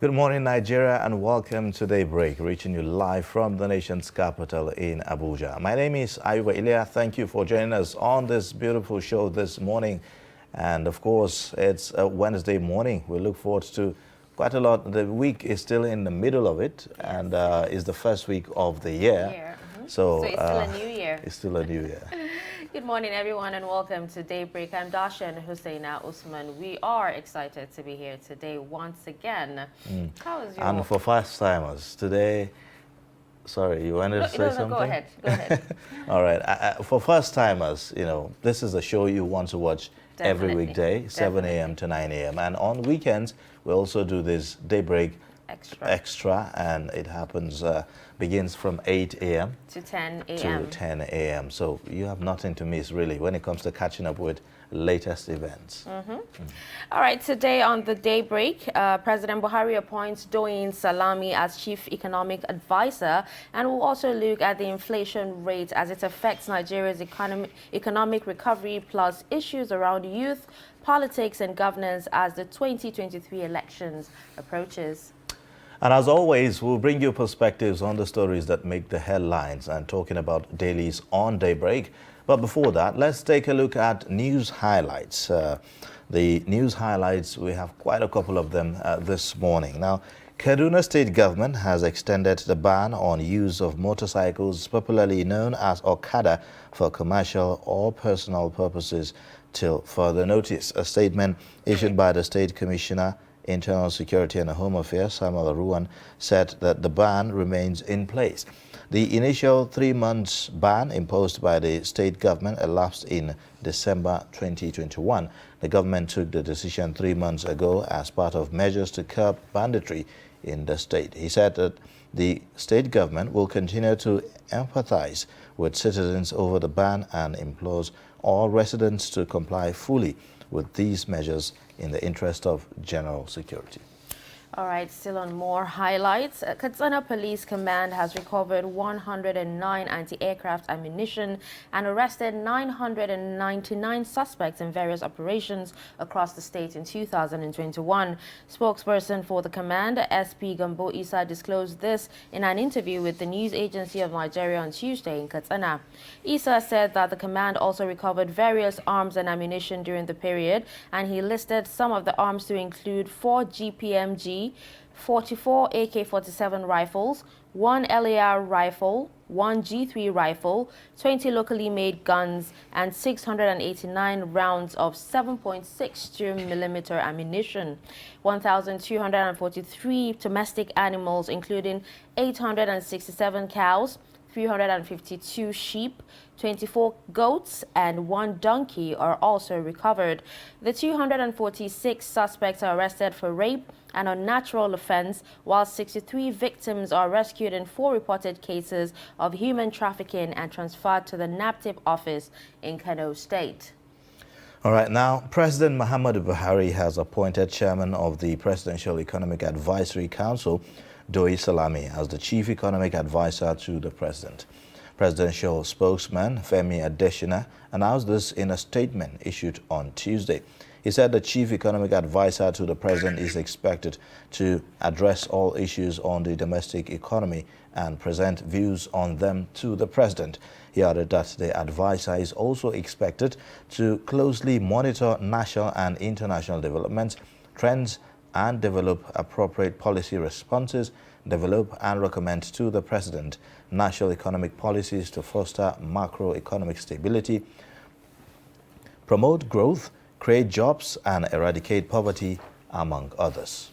Good morning, Nigeria, and welcome to Daybreak, reaching you live from the nation's capital in Abuja. My name is Ayuba Ilya. Thank you for joining us on this beautiful show this morning. And of course, it's a Wednesday morning. We look forward to quite a lot. The week is still in the middle of it, and is the first week of the year. So it's still a new year. It's still a new year. Good morning, everyone, and welcome to Daybreak. I'm Darshan Husseina Usman. We are excited to be here today once again. How is your... And for first-timers, today... Sorry, you wanted to say something? Go ahead. Go ahead. All right. For first-timers, you know, this is a show you want to watch every weekday, 7 a.m. to 9 a.m. And on weekends, we also do this Daybreak Extra, and it happens, begins from 8 a.m. to 10 a.m. to 10 a.m. So you have nothing to miss, really, when it comes to catching up with latest events. All right, today on the Daybreak, President Buhari appoints Doyin Salami as Chief Economic Advisor, and we'll also look at the inflation rate as it affects Nigeria's economic recovery, plus issues around youth, politics and governance as the 2023 elections approaches. And as always, we'll bring you perspectives on the stories that make the headlines and talking about dailies on Daybreak. But before that, let's take a look at news highlights. The news highlights, we have quite a couple of them this morning. Now, Kaduna State Government has extended the ban on use of motorcycles, popularly known as Okada, for commercial or personal purposes till further notice. A statement issued by the State Commissioner, Internal Security and Home Affairs, Samuel Aruwan, said that the ban remains in place. The initial 3 months ban imposed by the state government elapsed in December 2021. The government took the decision 3 months ago as part of measures to curb banditry in the state. He said that the state government will continue to empathize with citizens over the ban and implores all residents to comply fully with these measures in the interest of general security. All right, still on more highlights. Katsina Police Command has recovered 109 anti-aircraft ammunition and arrested 999 suspects in various operations across the state in 2021. Spokesperson for the command, SP Gambo Isa, disclosed this in an interview with the News Agency of Nigeria on Tuesday in Katsina. Isa said that the command also recovered various arms and ammunition during the period, and he listed some of the arms to include 4 GPMG, 44 AK-47 rifles, 1 LAR rifle, 1 G3 rifle, 20 locally made guns, and 689 rounds of 7.62 millimeter ammunition. 1,243 domestic animals, including 867 cows, 352 sheep, 24 goats, and 1 donkey are also recovered. The 246 suspects are arrested for rape and unnatural offense, while 63 victims are rescued in 4 reported cases of human trafficking and transferred to the NAPTIP office in Kano State. All right, now, President Muhammadu Buhari has appointed Chairman of the Presidential Economic Advisory Council, Doyin Salami, as the Chief Economic Advisor to the President. Presidential spokesman Femi Adesina announced this in a statement issued on Tuesday. He said the Chief Economic Advisor to the President is expected to address all issues on the domestic economy and present views on them to the President. He added that the advisor is also expected to closely monitor national and international developments, trends, and develop appropriate policy responses, develop and recommend to the President national economic policies to foster macroeconomic stability, promote growth, create jobs, and eradicate poverty, among others.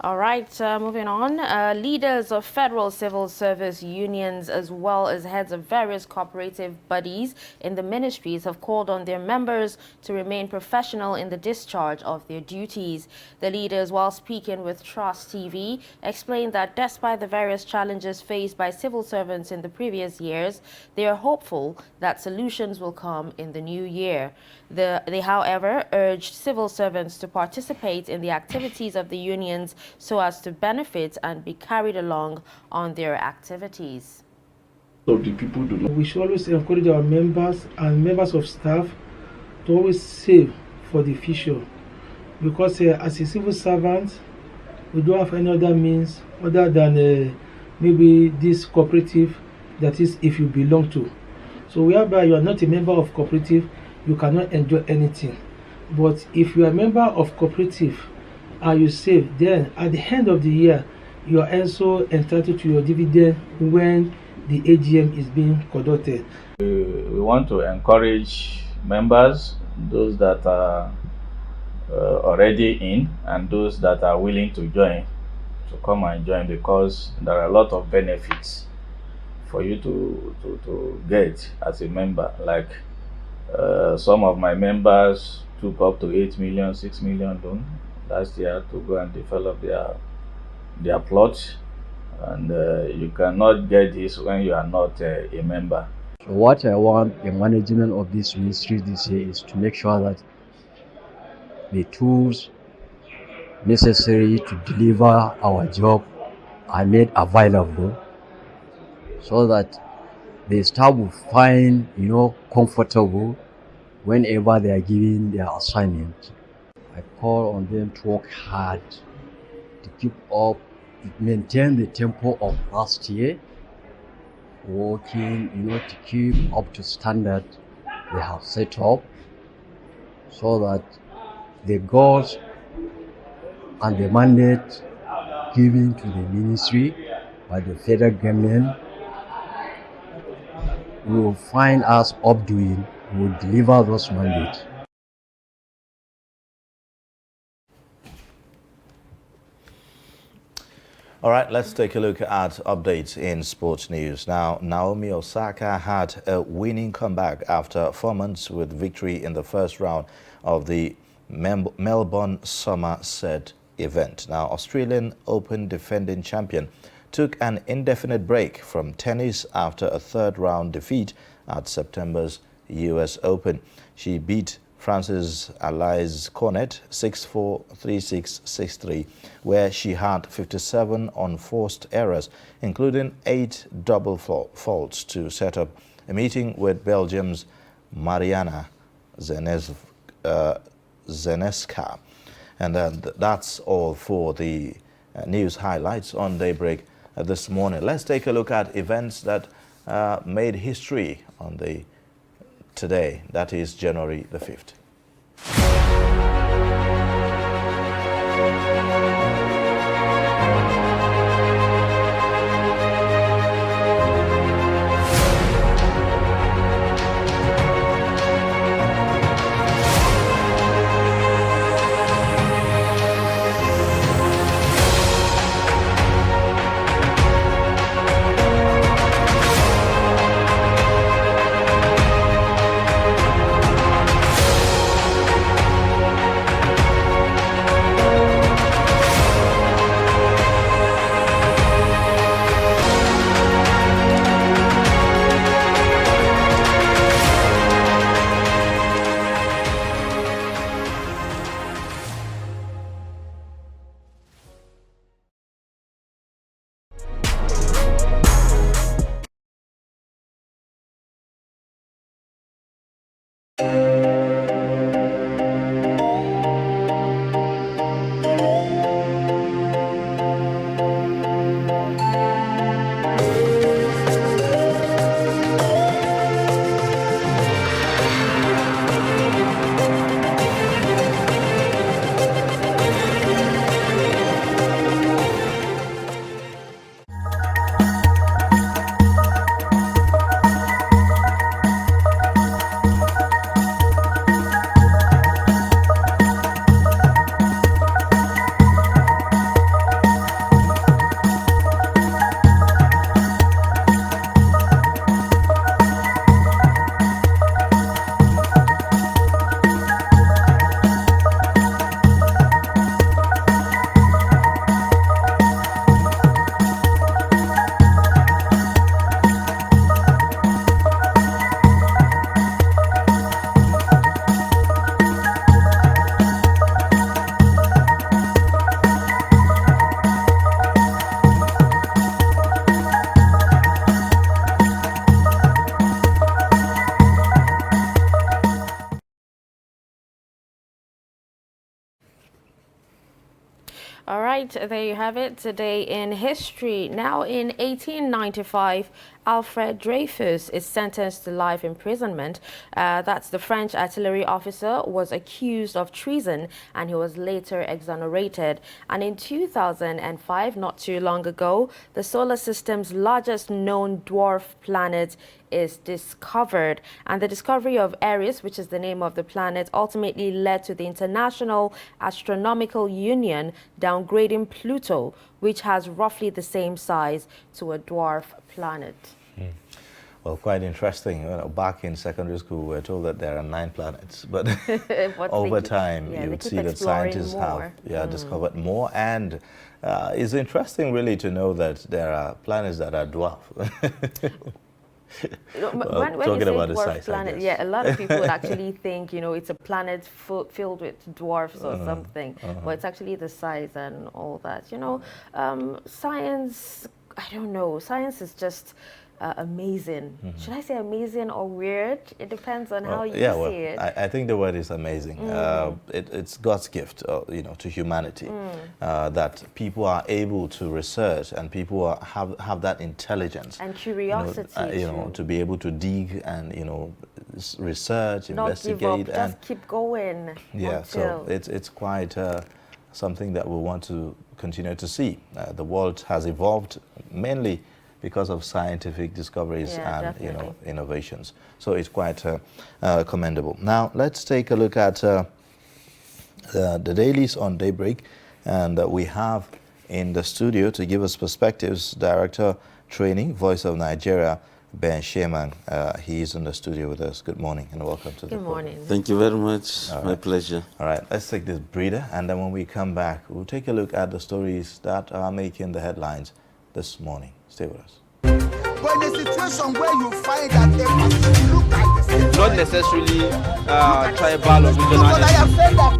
All right, moving on. Leaders of federal civil service unions as well as heads of various cooperative bodies in the ministries have called on their members to remain professional in the discharge of their duties. The leaders, while speaking with Trust TV, explained that despite the various challenges faced by civil servants in the previous years, they are hopeful that solutions will come in the new year. They, however, urged civil servants to participate in the activities of the unions so as to benefit and be carried along on their activities. Of the people do not. We should always encourage our members and members of staff to always save for the future, because as a civil servant, We don't have any other means other than maybe this cooperative, that is if you belong to. So whereby you are not a member of cooperative, you cannot enjoy anything. But if you are a member of cooperative and you save, then at the end of the year, you are also entitled to your dividend when the AGM is being conducted. We want to encourage members, those that are already in and those that are willing to join, to come and join, because there are a lot of benefits for you to get as a member. Like some of my members took up to 8 million, 6 million loan last year to go and develop their plots, and you cannot get this when you are not a member. So what I want the management of this ministry this year is to make sure that the tools necessary to deliver our job are made available, so that the staff will find, comfortable whenever they are giving their assignment. I call on them to work hard to keep up, maintain the tempo of last year, working, to keep up to standard they have set up, so that the goals and the mandate given to the ministry by the federal government will find us updoing, will deliver those mandates. All right, let's take a look at updates in sports news. Now, Naomi Osaka had a winning comeback after 4 months with victory in the first round of the Melbourne Somerset event. Now, Australian Open defending champion took an indefinite break from tennis after a third-round defeat at September's US Open. She beat France's Alizé Cornet 6-4, 3-6, 6-3, where she had 57 unforced errors, including 8 double faults, to set up a meeting with Belgium's Mariana Zeneska. And that's all for the news highlights on Daybreak this morning. Let's take a look at events that made history on today, that is January the 5th. All right. right, there you have it. Today in history. Now, in 1895, Alfred Dreyfus is sentenced to life imprisonment. That's the French artillery officer was accused of treason, and he was later exonerated. And in 2005, not too long ago, the solar system's largest known dwarf planet is discovered, and the discovery of Eris, which is the name of the planet, ultimately led to the International Astronomical Union downgrading Pluto, which has roughly the same size, to a dwarf planet. Well, quite interesting. You know, back in secondary school, we were told that there are 9 planets, but over time, you would see that scientists have discovered more. And it's interesting, really, to know that there are planets that are dwarf. When you say dwarf planet, a lot of people would actually think, it's a planet filled with dwarfs or something, but it's actually the size and all that. Science, I don't know, science is just amazing. Should I say amazing or weird? It depends on how you see it. I think the word is amazing. It's God's gift, to humanity, that people are able to research and people have that intelligence and curiosity, to be able to dig and research, not investigate, give up, just keep going. So it's quite something that we want to continue to see. The world has evolved mainly because of scientific discoveries and definitely. Innovations. So it's quite commendable. Now let's take a look at the dailies on Daybreak, and we have in the studio to give us perspectives Director Training, Voice of Nigeria, Ben Sheman. He is in the studio with us. Good morning and welcome to the program. Good morning. Thank you very much. My pleasure. All right, let's take this breather, and then when we come back, we'll take a look at the stories that are making the headlines this morning. Stay with us. But in a situation where you find that a person look at the same, not necessarily tribal or regional. because I have said that.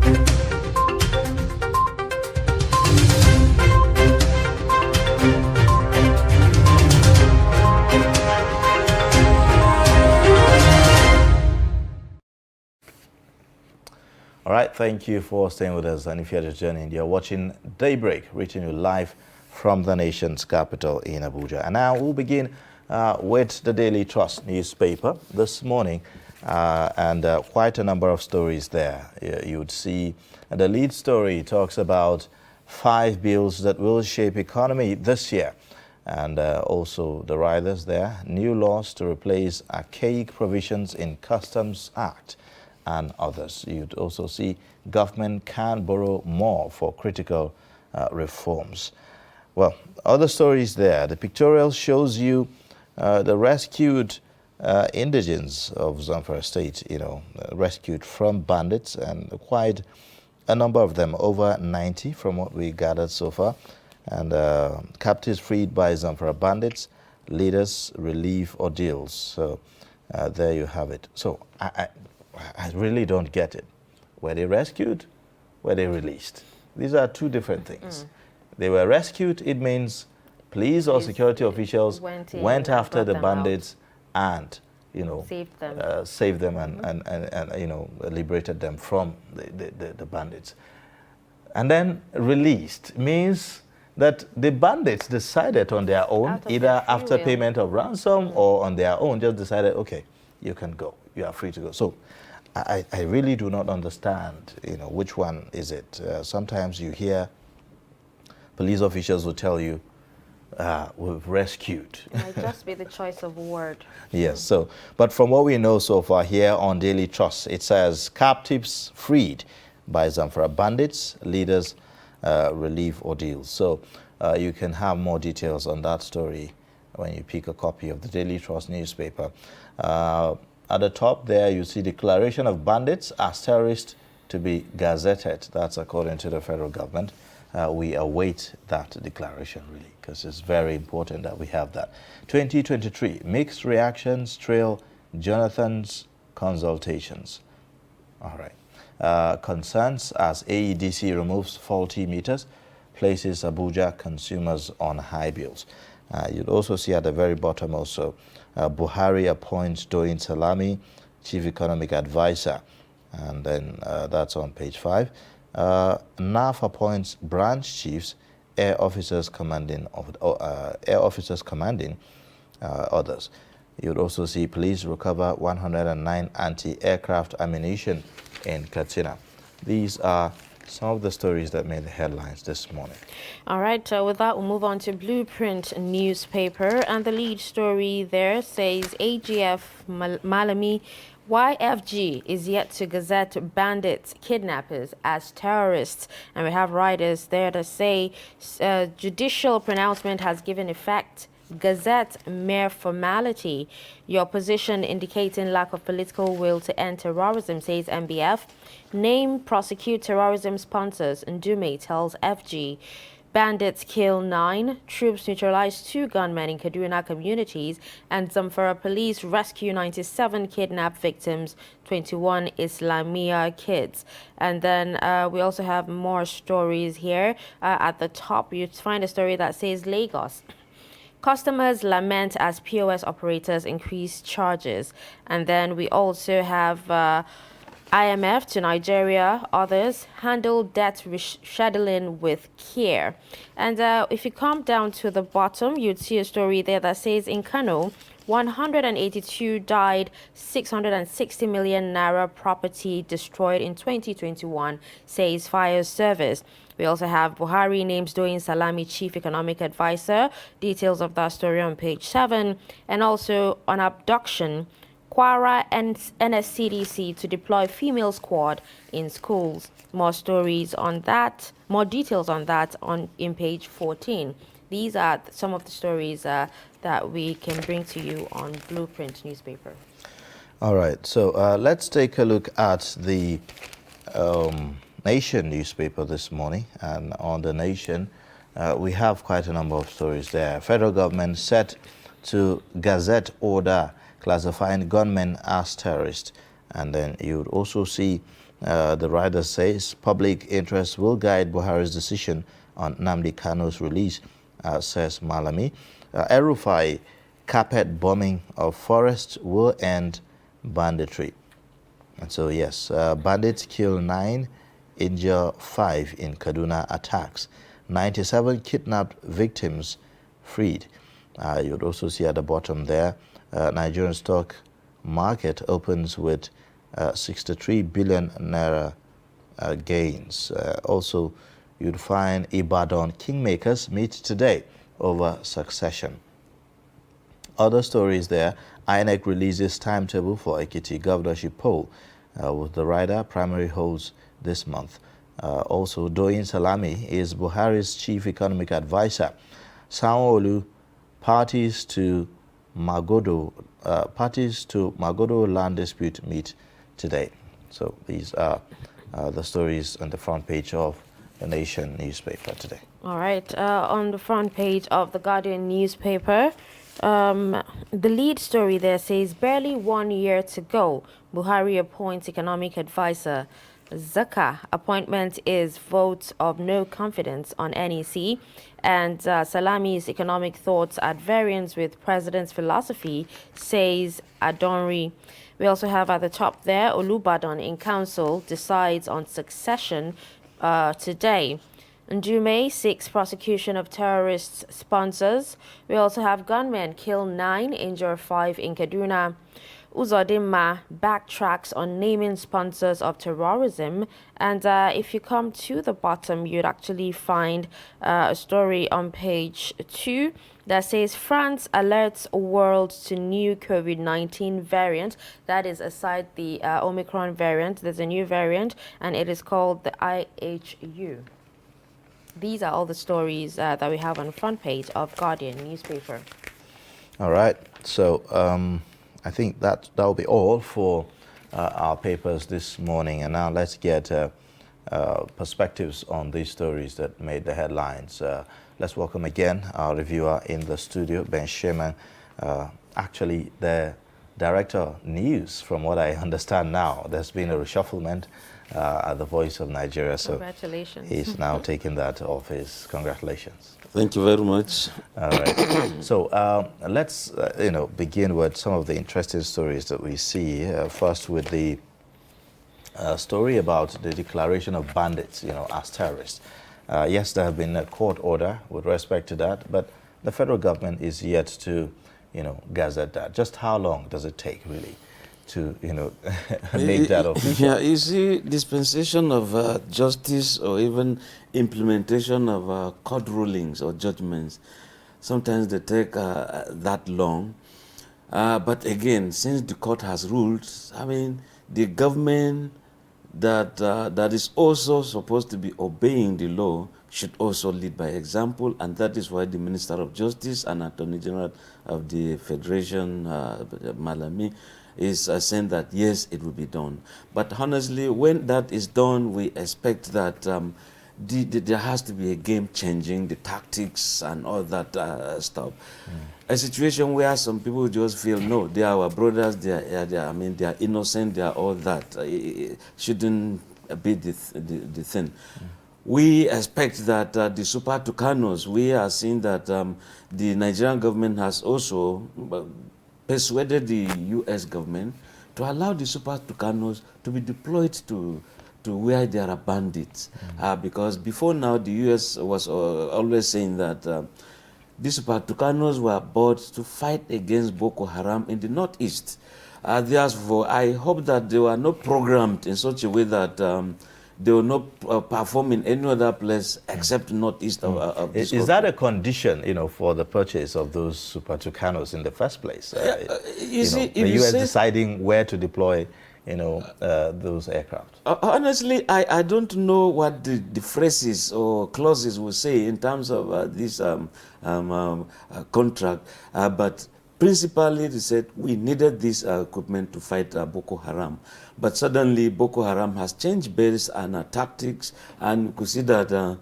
All right, thank you for staying with us. And if you're just joining, you're watching Daybreak, reaching you live from the nation's capital in Abuja. And now we'll begin with the Daily Trust newspaper this morning, and quite a number of stories there. You would see the lead story talks about 5 bills that will shape economy this year, and also the riders there, new laws to replace archaic provisions in Customs Act and others. You'd also see government can borrow more for critical reforms. Well, other stories there. The pictorial shows you the rescued indigents of Zamfara State, rescued from bandits, and quite a number of them, over 90 from what we gathered so far. And captives freed by Zamfara bandits, leaders relief ordeals. So there you have it. So I really don't get it. Were they rescued? Were they released? These are 2 different things. They were rescued, it means police or security officials went after the bandits and, saved them and liberated them from the bandits. And then released means that the bandits decided on their own, either after payment of ransom or on their own, just decided, okay, you can go, you are free to go. So I really do not understand, which one is it. Sometimes you hear police officials will tell you, we've rescued. It might just be the choice of word. Yes, so, but from what we know so far here on Daily Trust, it says captives freed by Zamfara bandits, leaders relief ordeals. So you can have more details on that story when you pick a copy of the Daily Trust newspaper. At the top there, you see declaration of bandits as terrorists to be gazetted. That's according to the federal government. We await that declaration, really, because it's very important that we have that. 2023, mixed reactions trail Jonathan's consultations. All right. Concerns as AEDC removes faulty meters, places Abuja consumers on high bills. You'd also see at the very bottom also, Buhari appoints Doyin Salami, Chief Economic Advisor. And then that's on page 5. NAF appoints branch chiefs, air officers commanding others. You would also see police recover 109 anti-aircraft ammunition in Katsina. These are some of the stories that made the headlines this morning. All right, with that, we'll move on to Blueprint newspaper. And the lead story there says AGF Malami YFG is yet to gazette bandits, kidnappers as terrorists. And we have writers there that say judicial pronouncement has given effect. Gazette mere formality. Your position indicating lack of political will to end terrorism, says MBF. Name prosecute terrorism sponsors, Ndume tells FG. Bandits kill 9, troops neutralize 2 gunmen in Kaduna communities, and Zamfara police rescue 97 kidnapped victims, 21 Islamia kids. And then we also have more stories here. At the top, you find a story that says Lagos. Customers lament as POS operators increase charges. And then we also have IMF to Nigeria, others handle debt rescheduling with care. And if you come down to the bottom, you'd see a story there that says in Kano, 182 died, 660 million naira property destroyed in 2021, says fire service. We also have Buhari names Doyin Salami chief economic advisor. Details of that story on page 7. And also on abduction, Kwara and NSCDC to deploy female squad in schools. More stories on that, more details on that in page 14. These are some of the stories that we can bring to you on Blueprint newspaper. All right, so let's take a look at the Nation newspaper this morning. And on the Nation, we have quite a number of stories there. Federal government set to gazette order classifying gunmen as terrorists. And then you would also see the writer says public interest will guide Buhari's decision on Nnamdi Kanu's release, says Malami. El-Rufai, carpet bombing of forests will end banditry. And so yes, bandits kill 9, injure 5 in Kaduna attacks. 97 kidnapped victims freed. You'd also see at the bottom there, Nigerian stock market opens with 63 billion naira gains. Also, you'd find Ibadan kingmakers meet today over succession. Other stories there, INEC releases timetable for Ekiti governorship poll with the rider primary holds this month. Also, Doyin Salami is Buhari's chief economic advisor. Sanwo-Olu parties to Magodo land dispute meet today. So these are the stories on the front page of the Nation newspaper today. All right, on the front page of the Guardian newspaper, the lead story there says barely 1 year to go. Buhari appoints economic advisor. Zaka appointment is vote of no confidence on NEC, and Salami's economic thoughts at variance with president's philosophy, says Adonri. We also have at the top there, Olubadan in council decides on succession today. Ndume seeks prosecution of terrorist sponsors. We also have gunmen kill 9, injure 5 in Kaduna. Uzodinma backtracks on naming sponsors of terrorism. And if you come to the bottom, you'd actually find a story on page 2 that says France alerts world to new COVID-19 variant. That is aside the Omicron variant. There's a new variant, and it is called the IHU. These are all the stories that we have on the front page of Guardian newspaper. All right. So I think that will be all for our papers this morning. And now let's get perspectives on these stories that made the headlines. Let's welcome again our reviewer in the studio, Ben Sheman, actually the director of news, from what I understand now. There's been a reshufflement at the Voice of Nigeria. So congratulations. He's now taking that office. Congratulations. Thank you very much. All right. So let's begin with some of the interesting stories that we see. First with the a story about the declaration of bandits, as terrorists. Yes, there have been a court order with respect to that, but the federal government is yet to, gazette that. Just how long does it take, really, to, make that official? Yeah, you see, dispensation of justice or even implementation of court rulings or judgments, sometimes they take that long. But again, since the court has ruled, I mean, the government that is also supposed to be obeying the law should also lead by example, and that is why the Minister of Justice and Attorney General of the Federation, Malami, is saying that yes, it will be done. But honestly, when that is done, we expect that there has to be a game changing, the tactics and all that stuff. A situation where some people just feel, no, they are our brothers, they are innocent, they are all that. It shouldn't be the thing. We expect that the Super Tucanos, we are seeing that the Nigerian government has also persuaded the U.S. government to allow the Super Tucanos to be deployed to where there are bandits. Because before now, the U.S. was always saying that the Super Tucanos were bought to fight against Boko Haram in the northeast. Therefore, I hope that they were not programmed in such a way that they will not perform in any other place except northeast of this Is that a condition, for the purchase of those Super Tucanos in the first place? You see, the U.S. deciding where to deploy, those aircraft. Honestly, I don't know what the phrases or clauses will say in terms of this contract, but principally they said we needed this equipment to fight Boko Haram. But suddenly Boko Haram has changed base and tactics, and you could see that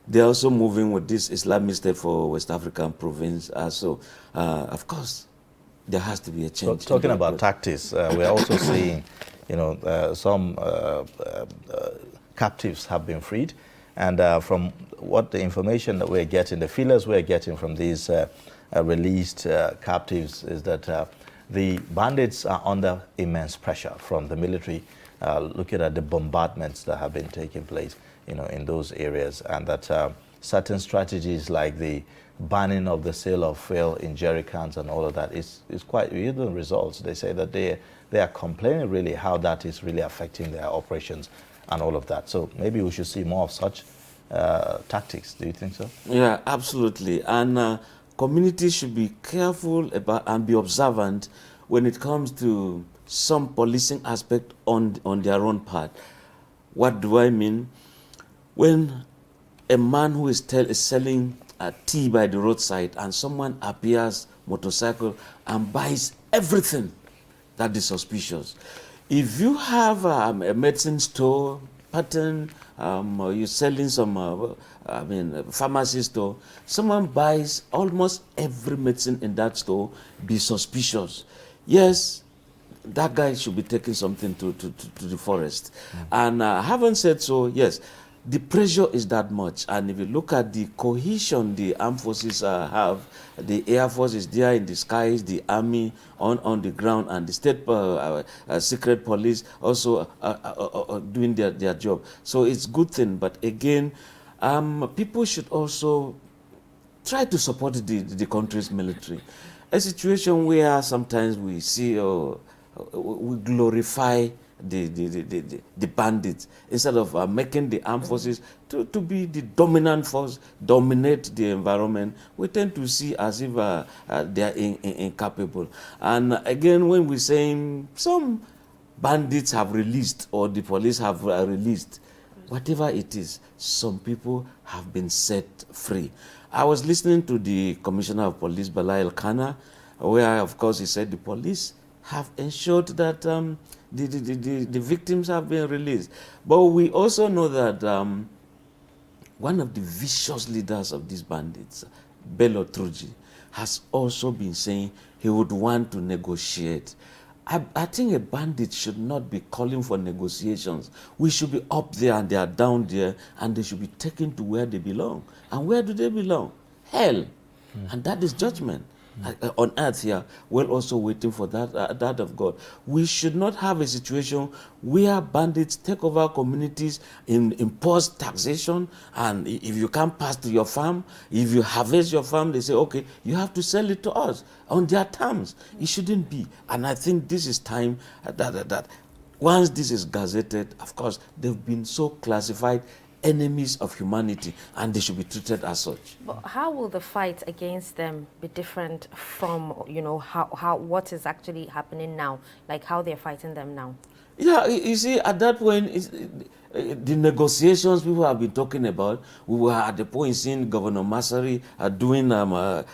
they're also moving with this Islamic State for West African province. So, of course, there has to be a change. Talking about tactics, we're also seeing, some captives have been freed. And from what the information that we're getting, the feelers we're getting from these released captives is that the bandits are under immense pressure from the military, looking at the bombardments that have been taking place, in those areas, and that certain strategies like the banning of the sale of fuel in jerry cans and all of that is quite yielding results. They say that they are complaining really how that is really affecting their operations and all of that. So maybe we should see more of such tactics. Do you think so? Yeah, absolutely. And communities should be careful about and be observant when it comes to some policing aspect on their own part. What do I mean? When a man who is selling tea by the roadside and someone appears motorcycle and buys everything, that is suspicious. If you have a medicine store pattern, or you're selling some pharmacy store, someone buys almost every medicine in that store, be suspicious. Yes, that guy should be taking something to the forest. And having said so, yes, the pressure is that much. And if you look at the cohesion the armed forces have, the Air Force is there in the skies, the Army on the ground, and the state secret police also doing their job. So it's a good thing. But again, people should also try to support the country's military. A situation where sometimes we see we glorify the bandits instead of making the armed forces to be the dominant force, dominate the environment. We tend to see as if they are incapable. And again, when we're saying some bandits have released or the police have released, whatever it is, some people have been set free. I was listening to the Commissioner of Police, Bala El-Kana, where, of course, he said the police have ensured that the victims have been released. But we also know that one of the vicious leaders of these bandits, Bello Turji, has also been saying he would want to negotiate. I think a bandit should not be calling for negotiations. We should be up there and they are down there, and they should be taken to where they belong. And where do they belong? Hell. And that is judgment. on earth here, while also waiting for that of God. We should not have a situation where bandits take over communities, impose taxation, and if you can't pass to your farm, if you harvest your farm, they say, okay, you have to sell it to us on their terms. It shouldn't be. And I think this is time that once this is gazetted, of course, they've been so classified enemies of humanity, and they should be treated as such. But how will the fight against them be different from, you know, how what is actually happening now, like how they're fighting them now? Yeah, you see, at that point, the negotiations people have been talking about, we were at the point seeing Governor Masari doing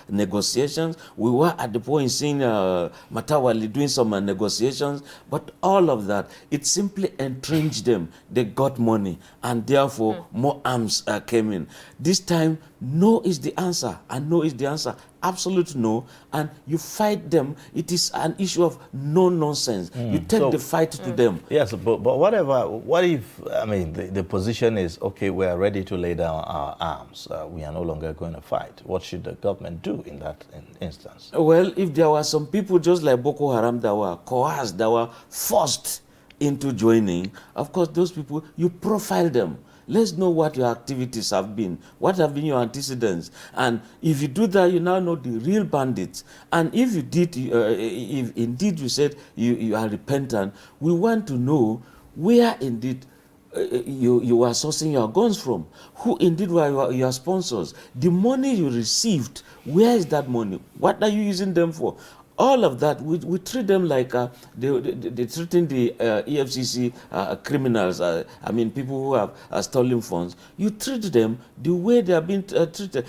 negotiations. We were at the point seeing Matawali doing some negotiations. But all of that, it simply entrenched them. They got money, and therefore more arms came in. This time, no is the answer, and no is the answer. Absolute no, and you fight them. It is an issue of no nonsense. You take the fight to them. Yes, but whatever, what if, I mean, the position is, okay, we are ready to lay down our arms. We are no longer going to fight. What should the government do in that instance? Well, if there were some people just like Boko Haram that were coerced, that were forced into joining, of course, those people, you profile them. Let's know what your activities have been, what have been your antecedents. And if you do that, you now know the real bandits. And if you did, if indeed you said you are repentant, we want to know where indeed you are sourcing your guns from, who indeed were your sponsors. The money you received, where is that money? What are you using them for? All of that, we treat them like they're treating the EFCC criminals, I mean, people who have stolen funds. You treat them the way they are being treated.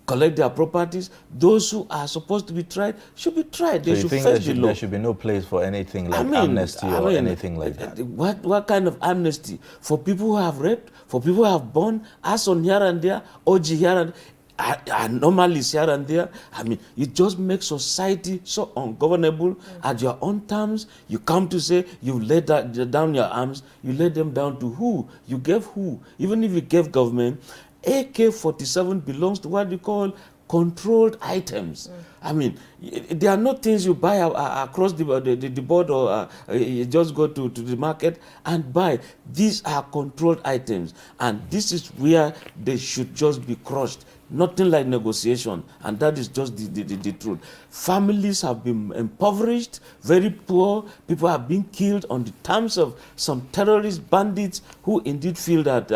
Collect their properties. Those who are supposed to be tried should be tried. They should face the law. There should be no place for anything like amnesty or anything like that. What kind of amnesty? For people who have raped, for people who have born, arson here and there, OG here and anomalies here and there. I mean, you just make society so ungovernable at your own terms. You come to say you laid down your arms. You laid them down to who? You gave who? Even if you gave government, AK-47 belongs to what you call controlled items. I mean, there are not things you buy across the board, or you just go to the market and buy. These are controlled items, and this is where they should just be crushed. Nothing like negotiation, and that is just the truth. Families have been impoverished, very poor. People have been killed on the terms of some terrorist bandits who indeed feel that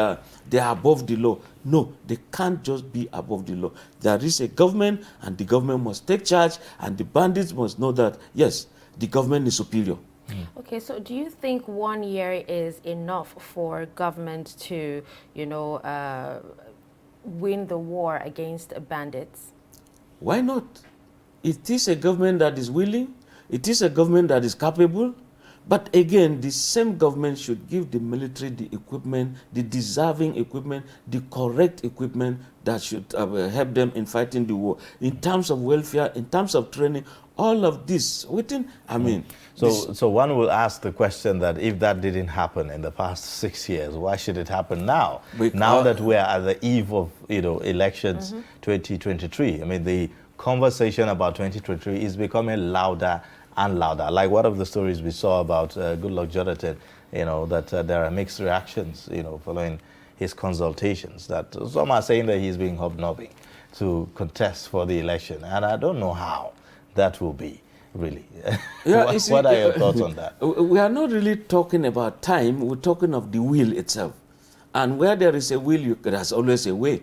they are above the law. No, they can't just be above the law. There is a government, and the government must take charge, and the bandits must know that, yes, the government is superior. Okay, so do you think 1 year is enough for government to, you know, win the war against bandits? Why not? It is a government that is willing. It is a government that is capable. But again, the same government should give the military the equipment, the deserving equipment, the correct equipment that should help them in fighting the war. In terms of welfare, in terms of training, all of this within, I mean. So one will ask the question that if that didn't happen in the past 6 years, why should it happen now? Now that we are at the eve of, you know, elections 2023. I mean, the conversation about 2023 is becoming louder and louder. Like one of the stories we saw about Goodluck Jonathan, you know, that there are mixed reactions, you know, following his consultations. That some are saying that he's being hobnobbing to contest for the election, and I don't know how that will be, really. Yeah, what are your thoughts on that? We are not really talking about time, we're talking of the will itself. And where there is a will, there's always a way.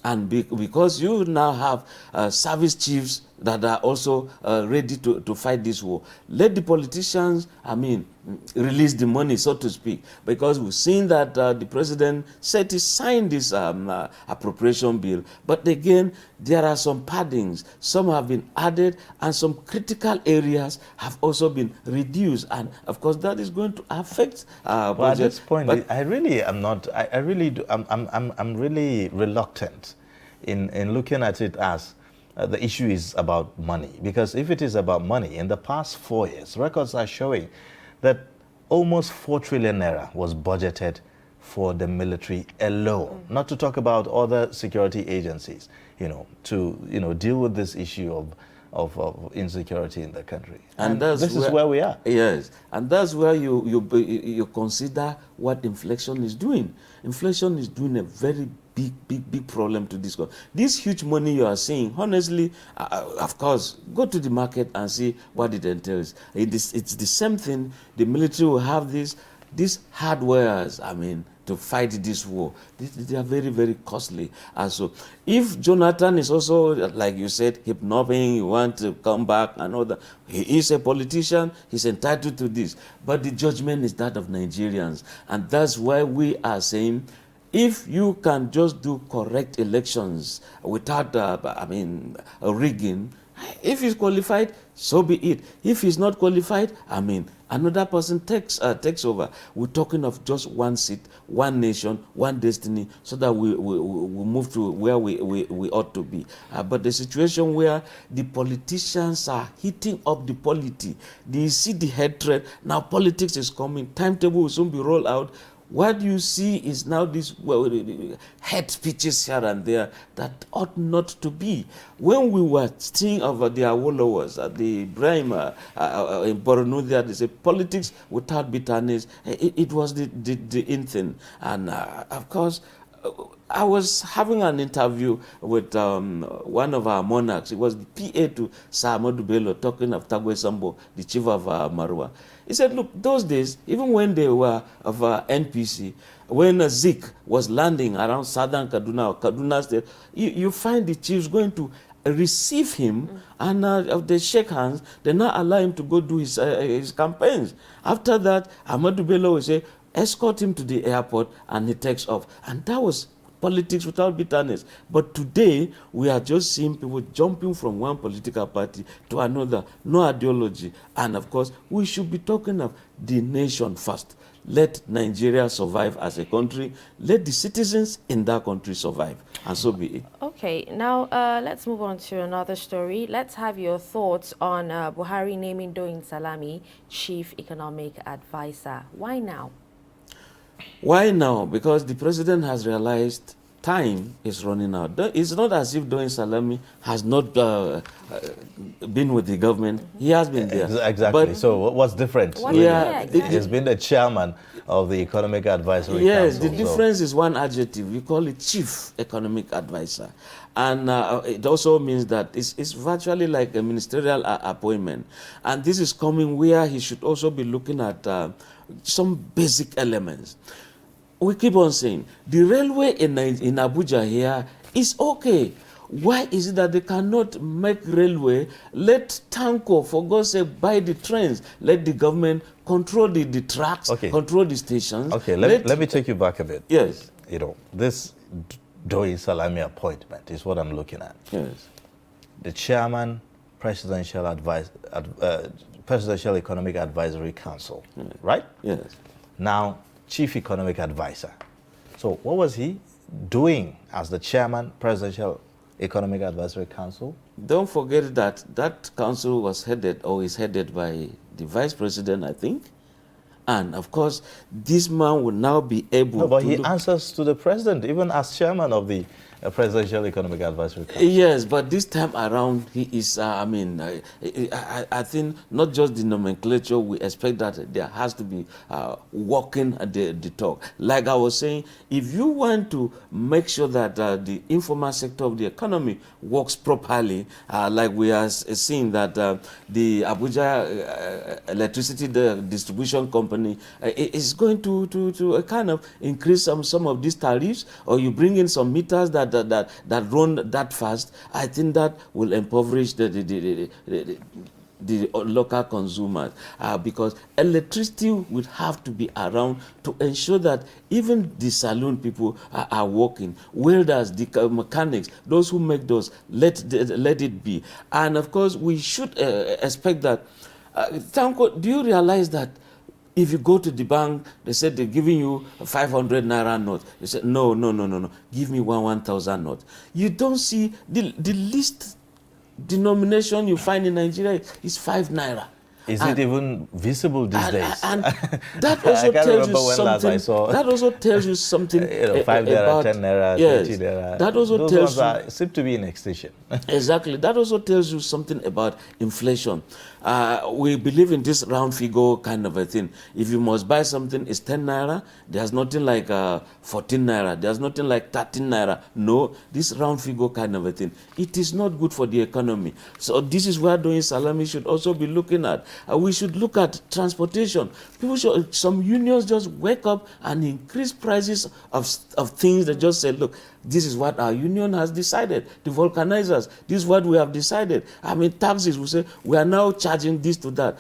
And because you now have service chiefs that are also ready to fight this war, let the politicians, I mean, release the money, so to speak, because we've seen that the president said he signed this appropriation bill. But again, there are some paddings. Some have been added, and some critical areas have also been reduced. And of course, that is going to affect our budget. Well, at this point, I really am not. I'm really reluctant in looking at it as the issue is about money. Because if it is about money, in the past 4 years, records are showing that almost 4 trillion naira was budgeted for the military alone. Not to talk about other security agencies, you know, to, you know, deal with this issue of of insecurity in the country. And that's this is where we are. Yes, and that's where you consider what inflation is doing. Inflation is doing a very big problem to this. This huge money you are seeing, honestly, of course, go to the market and see what it entails. It's the same thing. The military will have these hardwares, I mean, to fight this war. They are very costly. And so if Jonathan is also, like you said, hypnoting, you want to come back and all that, he is a politician, he's entitled to this. But the judgment is that of Nigerians. And that's why we are saying, if you can just do correct elections without, a rigging, if he's qualified, so be it. If he's not qualified, another person takes over. We're talking of just one seat, one nation, one destiny, so that we move to where we ought to be. But the situation where the politicians are heating up the polity, you see the hatred. Now politics is coming. Timetable will soon be rolled out. What you see is now this head speeches here and there that ought not to be. When we were seeing over the Awolowers at the Ibrahim in Borno, there they say politics without bitterness. It was the in thing. And of course, I was having an interview with one of our monarchs. It was the PA to Sir Ahmadu Bello, talking of Tagwe Sambo, the chief of Marwa. He said, look, those days, even when they were of NPC, when Zik was landing around southern Kaduna or Kaduna State, you find the chiefs going to receive him and they shake hands. They not allow him to go do his campaigns. After that, Ahmadu Bello will say, escort him to the airport, and he takes off. And that was politics without bitterness. But today, we are just seeing people jumping from one political party to another, no ideology. And of course, we should be talking of the nation first. Let Nigeria survive as a country. Let the citizens in that country survive. And so be it. Okay, now let's move on to another story. Let's have your thoughts on Buhari naming Doyin Salami Chief Economic Advisor. Why now? Why now? Because the president has realized time is running out. It's not as if Doyin Salami has not been with the government. He has been there. Exactly. But so what's different? He has been the chairman of the Economic Advisory Council. Yes, the difference is one adjective. We call it Chief Economic Advisor. And it also means that it's virtually like a ministerial appointment. And this is coming where he should also be looking at some basic elements. We keep on saying, the railway in Abuja here is okay. Why is it that they cannot make railway? Let Tanko, for God's sake, buy the trains. Let the government control the tracks, control the stations. Okay, let me take you back a bit. Yes. You know, this Doyin Salami appointment is what I'm looking at. Yes. The chairman, Presidential Economic Advisory Council, right? Yes. Now, Chief Economic Advisor. So what was he doing as the chairman, Presidential Economic Advisory Council? Don't forget that that council was headed or is headed by the vice president, I think. And of course, this man will now be able to... but he answers to the president, even as chairman of the Presidential Economic Advisory Council. Yes, but this time around, he is, I think not just the nomenclature, we expect that there has to be walking the talk. Like I was saying, if you want to make sure that the informal sector of the economy works properly, like we are seeing that the Abuja Electricity Distribution Company is going to kind of increase some of these tariffs, or you bring in some meters that run that fast, I think that will impoverish the local consumers, because electricity will have to be around to ensure that even the saloon people are working. Welders, the mechanics, those who make those, let it be. And of course, we should expect that. Tanko, do you realize that if you go to the bank, they said they're giving you a 500 naira note. They said, no, give me 1,000 note. You don't see the least denomination you find in Nigeria is 5 naira. Is it even visible these days? And that also I can't tells you remember when last I something. saw. That also tells you something 5 naira, about 10 naira, yes, 20 naira. that also Those tells ones you seem to be in extinction. exactly. That also tells you something about inflation. We believe in this round figure kind of a thing. If you must buy something, it's 10 naira. There's nothing like 14 naira. There's nothing like 13 naira. No, this round figure kind of a thing. It is not good for the economy. So this is where Doyin Salami should also be looking at. We should look at transportation. Some unions just wake up and increase prices of things. They just say, look, this is what our union has decided. The vulcanizers, this is what we have decided. I mean, taxes, we say, we are now charging this to that.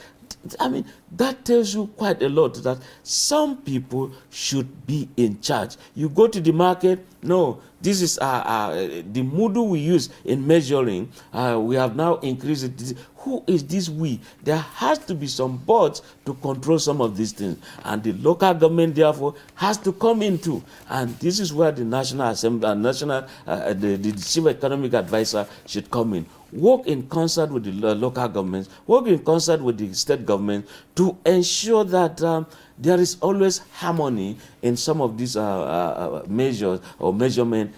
I mean, that tells you quite a lot that some people should be in charge. You go to the market, no, this is the mudu we use in measuring. We have now increased it. Who is this we? There has to be some boards to control some of these things. And the local government, therefore, has to come into. And this is where the National Assembly and the Chief Economic Advisor should come in. Work in concert with the local governments, work in concert with the state government to ensure that there is always harmony in some of these measures or measurement.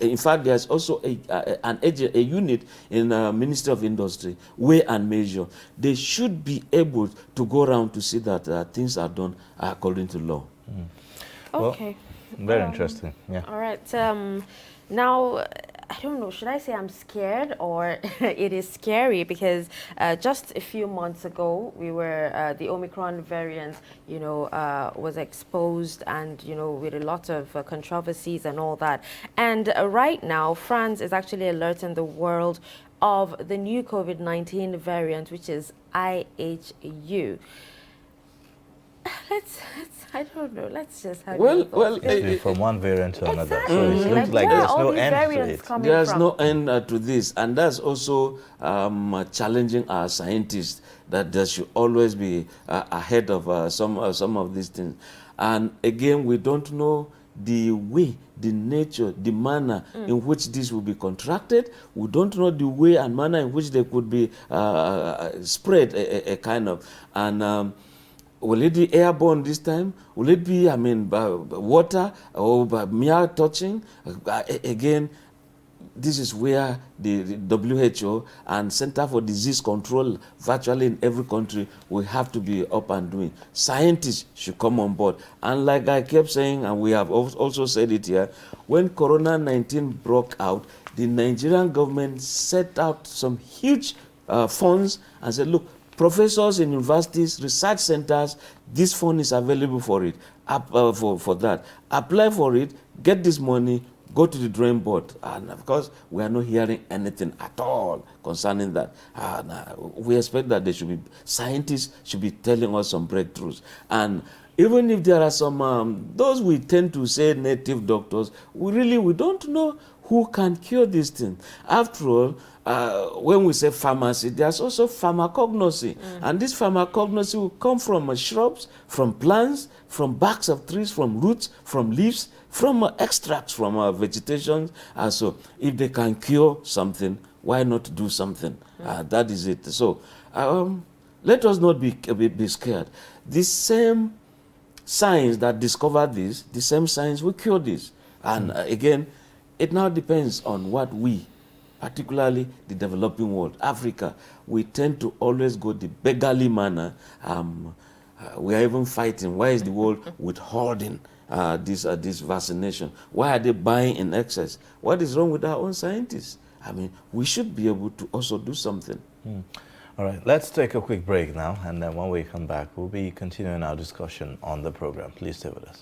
In fact, there's also a unit in Ministry of Industry, weigh and measure. They should be able to go around to see that things are done according to law. Okay. Well, very interesting. Yeah. All right. Now, I don't know, should I say I'm scared or it is scary because just a few months ago, we were, the Omicron variant, was exposed and, with a lot of controversies and all that. And right now, France is actually alerting the world of the new COVID-19 variant, which is IHU. I don't know. Let's just have from one variant to another. Exactly. So it looks like there's no end to it. There's no end to this, and that's also challenging our scientists that they should always be ahead of some of these things. And again, we don't know the way, the nature, the manner in which this will be contracted. We don't know the way and manner in which they could be spread, a kind of. And will it be airborne this time? Will it be, water or by mere touching? Again, this is where the WHO and Center for Disease Control, virtually in every country, will have to be up and doing. Scientists should come on board. And like I kept saying, and we have also said it here, when Corona-19 broke out, the Nigerian government set out some huge funds and said, look, professors in universities, research centers, this fund is available for it, for that. Apply for it, get this money, go to the drawing board. And of course, we are not hearing anything at all concerning that. We expect that scientists should be telling us some breakthroughs. And even if there are some, those we tend to say native doctors, we don't know who can cure this thing. After all, when we say pharmacy, there's also pharmacognosy. And this pharmacognosy will come from shrubs, from plants, from barks of trees, from roots, from leaves, from extracts from vegetation. So if they can cure something, why not do something? That is it. So let us not be scared. The same science that discovered this, the same science will cure this. And again, it now depends on what we, particularly the developing world, Africa, we tend to always go the beggarly manner. We are even fighting. Why is the world withholding this vaccination? Why are they buying in excess? What is wrong with our own scientists? We should be able to also do something. All right, let's take a quick break now, and then when we come back, we'll be continuing our discussion on the program. Please stay with us.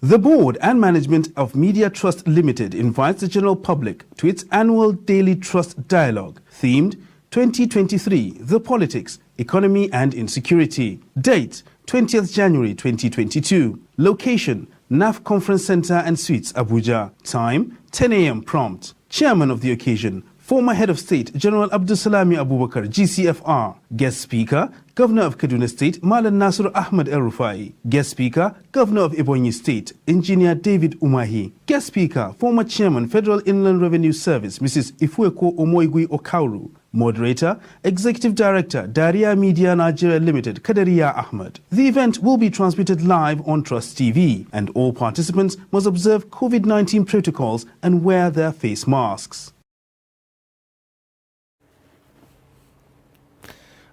The board and management of Media Trust Limited invites the general public to its annual Daily Trust Dialogue, themed 2023, The Politics, Economy and Insecurity. Date, 20th January 2022. Location, NAF Conference Center and Suites, Abuja. Time, 10 a.m. prompt. Chairman of the occasion, former Head of State, General Abdulsalami Abubakar, GCFR. Guest speaker, Governor of Kaduna State, Malan Nasir Ahmed El-Rufai. Guest speaker, Governor of Ebonyi State, Engineer David Umahi. Guest speaker, former Chairman, Federal Inland Revenue Service, Mrs. Ifueko Omoigui Okauru. Moderator, Executive Director, Daria Media Nigeria Limited, Kadaria Ahmed. The event will be transmitted live on Trust TV, and all participants must observe COVID-19 protocols and wear their face masks.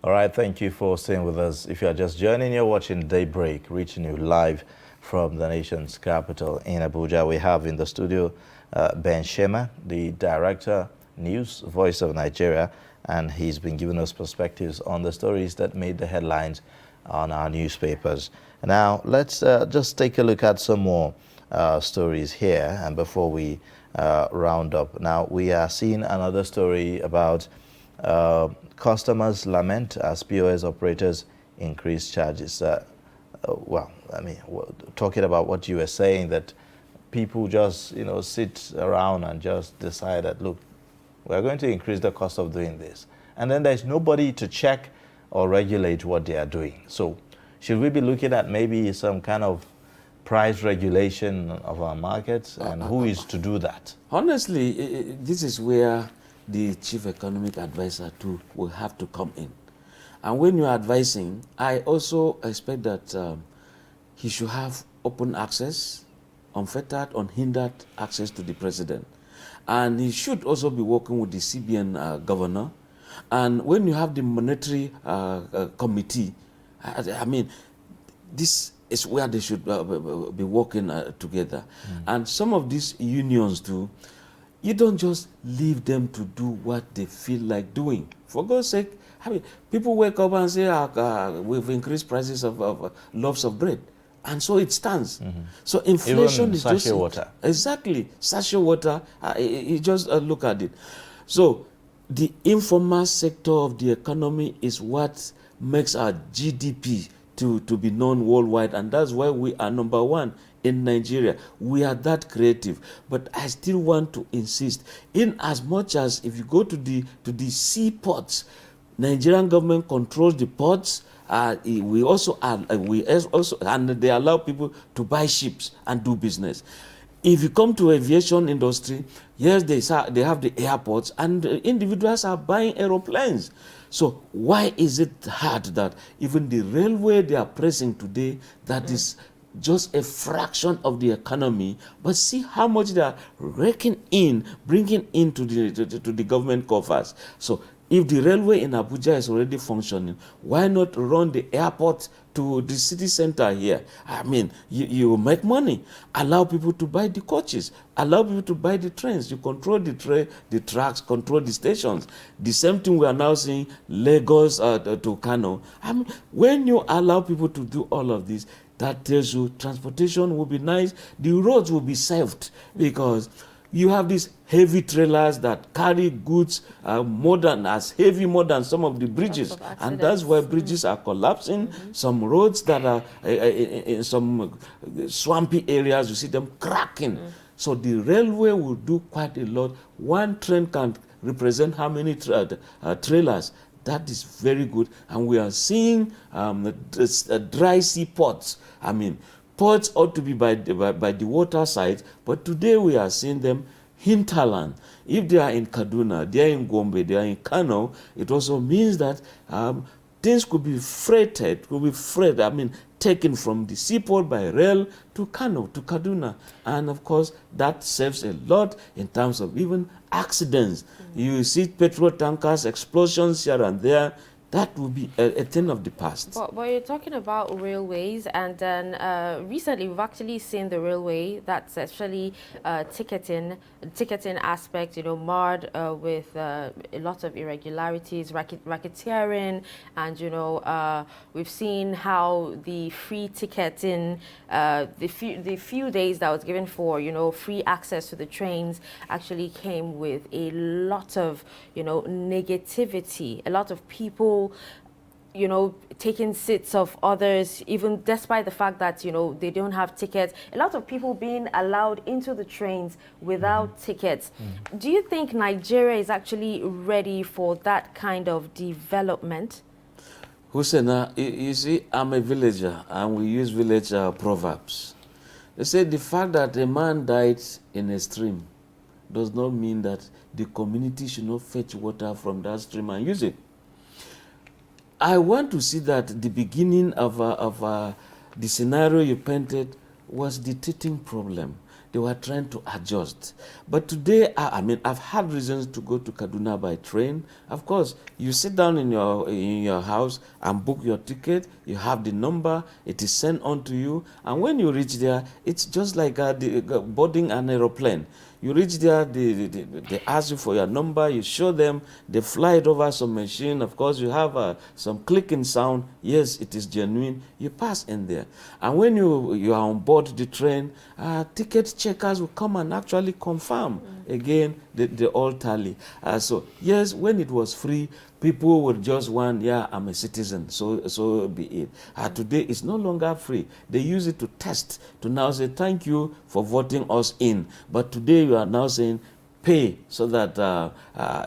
All right, thank you for staying with us. If you are just joining, you're watching Daybreak, reaching you live from the nation's capital in Abuja. We have in the studio Ben Shema, the Director, News, Voice of Nigeria, and he's been giving us perspectives on the stories that made the headlines on our newspapers. Now, let's just take a look at some more stories here, and before we round up. Now, we are seeing another story about customers lament as POS operators increase charges. Well, I mean, talking about what you were saying, that people just, sit around and just decide that, look, we're going to increase the cost of doing this. And then there's nobody to check or regulate what they are doing. So should we be looking at maybe some kind of price regulation of our markets, and who is to do that? Honestly, this is where the chief economic advisor too will have to come in. And when you're advising, I also expect that he should have open access, unfettered, unhindered access to the president. And he should also be working with the CBN governor. And when you have the monetary committee, I mean, this is where they should be working together. And some of these unions too, you don't just leave them to do what they feel like doing. For God's sake, I mean, people wake up and say, we've increased prices of loaves of bread. And so it stands. So inflation Even is sachet just water. Exactly, sachet water. You just look at it. So the informal sector of the economy is what makes our GDP to be known worldwide, and that's why we are number one in Nigeria. We are that creative. But I still want to insist, in as much as if you go to the seaports, Nigerian government controls the ports. We also and they allow people to buy ships and do business. If you come to aviation industry, yes, they have the airports, and individuals are buying aeroplanes. So why is it hard that even the railway they are pressing today, that is just a fraction of the economy, but see how much they are bringing into the government coffers. So if the railway in Abuja is already functioning, why not run the airport to the city center here? I mean, you make money. Allow people to buy the coaches. Allow people to buy the trains. You control the tracks, control the stations. The same thing we are now seeing Lagos to Kano. I mean, when you allow people to do all of this, that tells you transportation will be nice. The roads will be saved, because you have these heavy trailers that carry goods more than some of the bridges. And that's why bridges are collapsing. Some roads that are in some swampy areas, you see them cracking. So the railway will do quite a lot. One train can represent how many trailers? That is very good. And we are seeing dry sea ports. I mean, ports ought to be by the water side, but today we are seeing them hinterland. If they are in Kaduna, they are in Gombe, they are in Kano, it also means that things could be taken from the seaport by rail to Kano, to Kaduna. And of course, that saves a lot in terms of even accidents. You see petrol tankers, explosions here and there. that will be a thing of the past. But you're talking about railways, and then recently we've actually seen the railway that's actually ticketing aspect, marred with a lot of irregularities, racketeering, and we've seen how the free ticketing, the few days that was given for free access to the trains actually came with a lot of negativity, a lot of people taking seats of others, even despite the fact that, they don't have tickets. A lot of people being allowed into the trains without tickets. Do you think Nigeria is actually ready for that kind of development? Hussein, you see, I'm a villager, and we use village proverbs. They say the fact that a man died in a stream does not mean that the community should not fetch water from that stream and use it. I want to see that the beginning of the scenario you painted was the teething problem. They were trying to adjust. But today, I've had reasons to go to Kaduna by train. Of course, you sit down in your house and book your ticket. You have the number. It is sent on to you. And when you reach there, it's just like boarding an aeroplane. You reach there, they ask you for your number, you show them, they fly it over some machine. Of course, you have some clicking sound. Yes, it is genuine. You pass in there. And when you are on board the train, ticket checkers will come and actually confirm. Again, they all tally. So, yes, when it was free, people would just want, I'm a citizen, so be it. Today, it's no longer free. They use it to test, to now say, thank you for voting us in. But today, you are now saying, pay so that,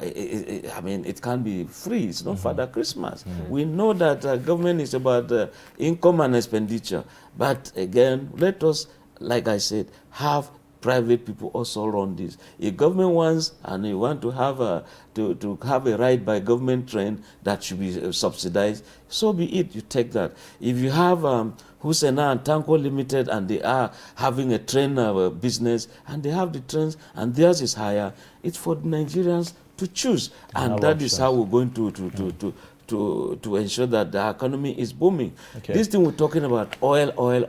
it can be free. It's not Father Christmas. We know that government is about income and expenditure. But again, let us, like I said, have private people also run this. If government wants and you want to have a ride by government train that should be subsidized, so be it. You take that. If you have Husena and Tanko Limited and they are having a train business and they have the trains and theirs is higher, it's for Nigerians to choose, and that is how we're going to ensure that the economy is booming. This thing we're talking about, oil,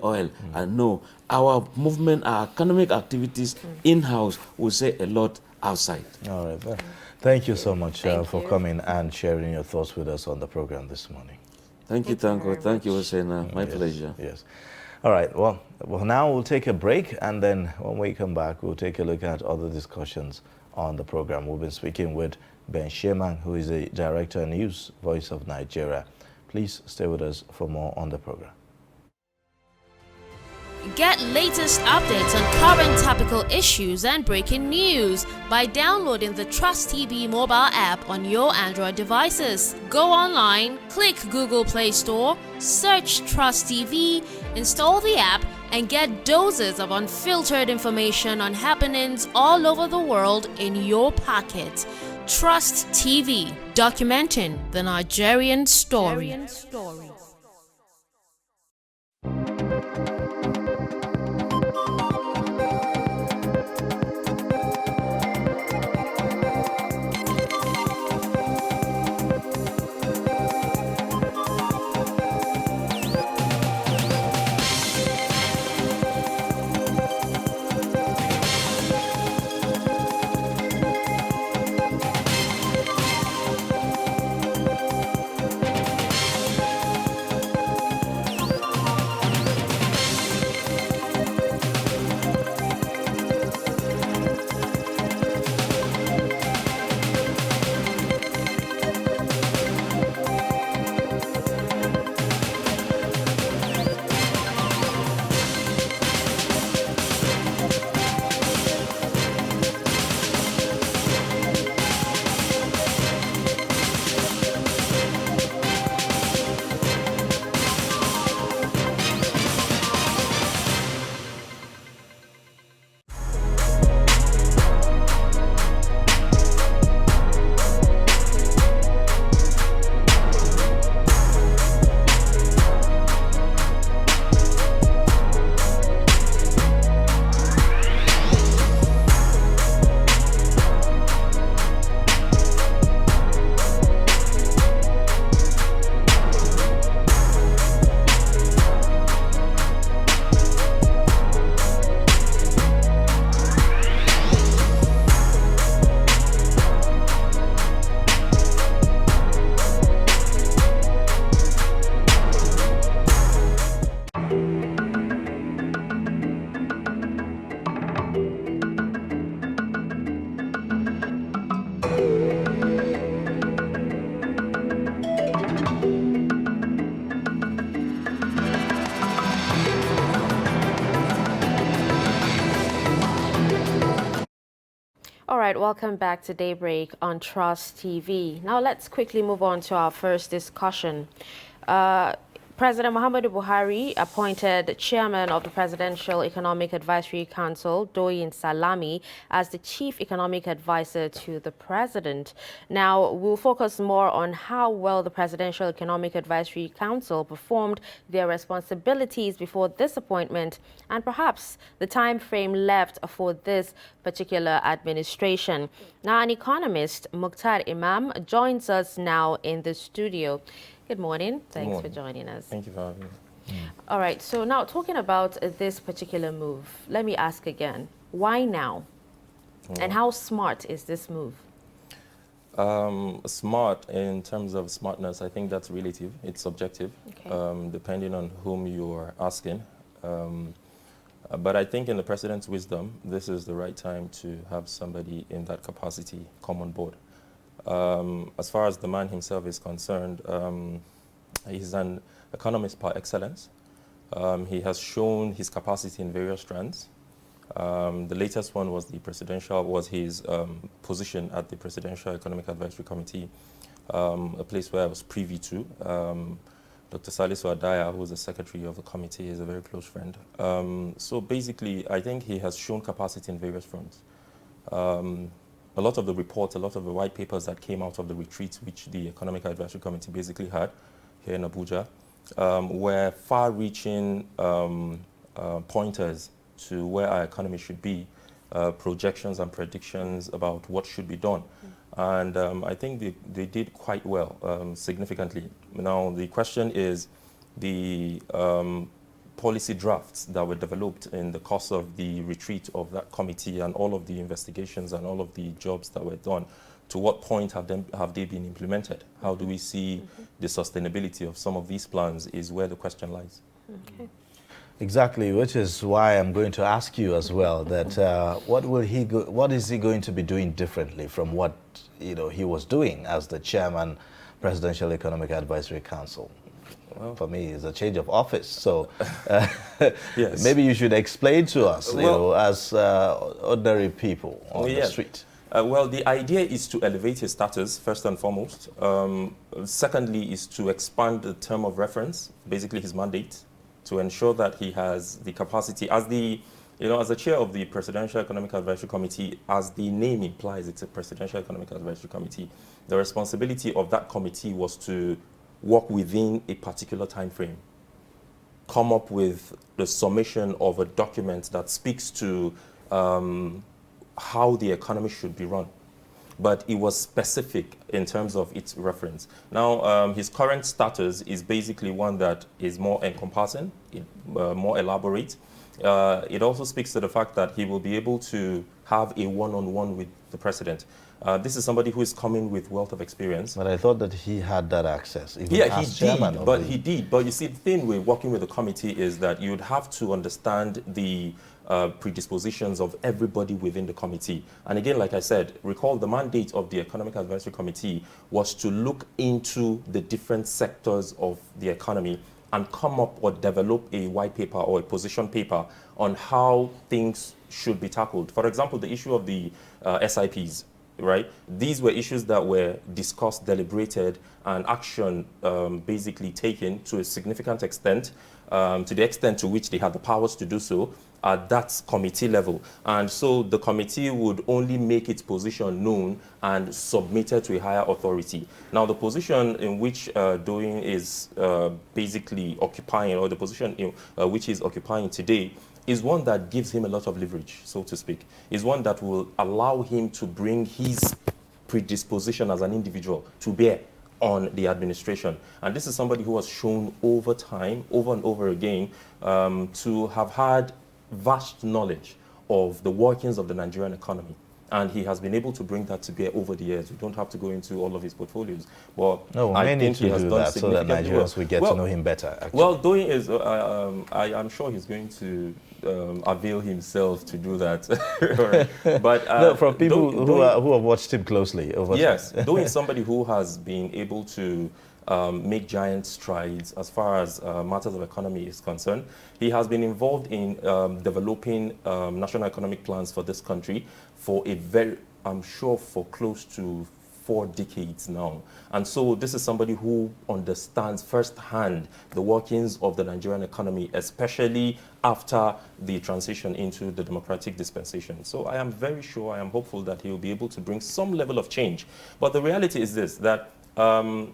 and no, our movement, our economic activities in-house will say a lot outside. All right. Thank you so much for coming and sharing your thoughts with us on the program this morning. Thank you, Tanko. Thank you, Hussein. My pleasure. Yes. All right. Well, now we'll take a break, and then when we come back, we'll take a look at other discussions on the program. We'll be speaking with Ben Sheman, who is the Director of News, Voice of Nigeria. Please stay with us for more on the program. Get latest updates on current topical issues and breaking news by downloading the Trust TV mobile app on your Android devices. Go online, click Google Play Store, search Trust TV, install the app, and get doses of unfiltered information on happenings all over the world in your pocket. Trust TV, documenting the Nigerian story. All right, welcome back to Daybreak on Trust TV. Now let's quickly move on to our first discussion. President Muhammadu Buhari appointed chairman of the Presidential Economic Advisory Council, Doyin Salami, as the chief economic advisor to the president. Now, we'll focus more on how well the Presidential Economic Advisory Council performed their responsibilities before this appointment and perhaps the time frame left for this particular administration. Now, an economist, Mukhtar Imam, joins us now in the studio. Good morning. Thanks for joining us. Thank you for having me. All right. So now talking about this particular move, let me ask again, why now? And how smart is this move? Smart, in terms of smartness, I think that's relative. It's subjective, depending on whom you are asking. But I think in the president's wisdom, this is the right time to have somebody in that capacity come on board. As far as the man himself is concerned, he's an economist par excellence. He has shown his capacity in various strands. The latest one was his position at the Presidential Economic Advisory Committee, a place where I was privy to. Dr. Salisu Adaya, who is the secretary of the committee, is a very close friend. So basically, I think he has shown capacity in various fronts. A lot of the reports, a lot of the white papers that came out of the retreat, which the Economic Advisory Committee basically had here in Abuja, were far-reaching pointers to where our economy should be, projections and predictions about what should be done. And I think they did quite well, significantly. Now, the question is the policy drafts that were developed in the course of the retreat of that committee and all of the investigations and all of the jobs that were done. To what point have they been implemented? How do we see the sustainability of some of these plans is where the question lies. Okay. Exactly, which is why I'm going to ask you as well that what is he going to be doing differently from what he was doing as the chairman, Presidential Economic Advisory Council? Well, for me, it's a change of office. So yes. Maybe you should explain to us, as ordinary people on the street. Well, the idea is to elevate his status, first and foremost. Secondly, is to expand the term of reference, basically his mandate, to ensure that he has the capacity as the chair of the Presidential Economic Advisory Committee. As the name implies, it's a Presidential Economic Advisory Committee. The responsibility of that committee was to work within a particular time frame, come up with the summation of a document that speaks to how the economy should be run. But it was specific in terms of its reference. Now, his current status is basically one that is more encompassing, more elaborate. It also speaks to the fact that he will be able to have a one-on-one with the president. This is somebody who is coming with wealth of experience. But I thought that he had that access. He did. But you see, the thing with working with the committee is that you'd have to understand the predispositions of everybody within the committee. And again, like I said, recall the mandate of the Economic Advisory Committee was to look into the different sectors of the economy and come up or develop a white paper or a position paper on how things should be tackled. For example, the issue of the SIPs, right? These were issues that were discussed, deliberated, and action basically taken to a significant extent, to the extent to which they had the powers to do so at that committee level. And so the committee would only make its position known and submitted to a higher authority. Now, the position in which Doyin is basically occupying, or the position in which he's occupying today, is one that gives him a lot of leverage, so to speak. Is one that will allow him to bring his predisposition as an individual to bear on the administration. And this is somebody who has shown over time, over and over again, to have had vast knowledge of the workings of the Nigerian economy. And he has been able to bring that to bear over the years. We don't have to go into all of his portfolios. But no, I think he has done that so that Nigerians will get to know him better. Actually. Well, Doyin is, I'm sure he's going to avail himself to do that. But no, from people who have watched him closely over yes, Doyin is somebody who has been able to make giant strides as far as matters of economy is concerned. He has been involved in developing national economic plans for this country for a very I'm sure, for close to 4 decades now. And so this is somebody who understands firsthand the workings of the Nigerian economy, especially after the transition into the democratic dispensation. So I am very sure, I am hopeful that he will be able to bring some level of change. But the reality is this, that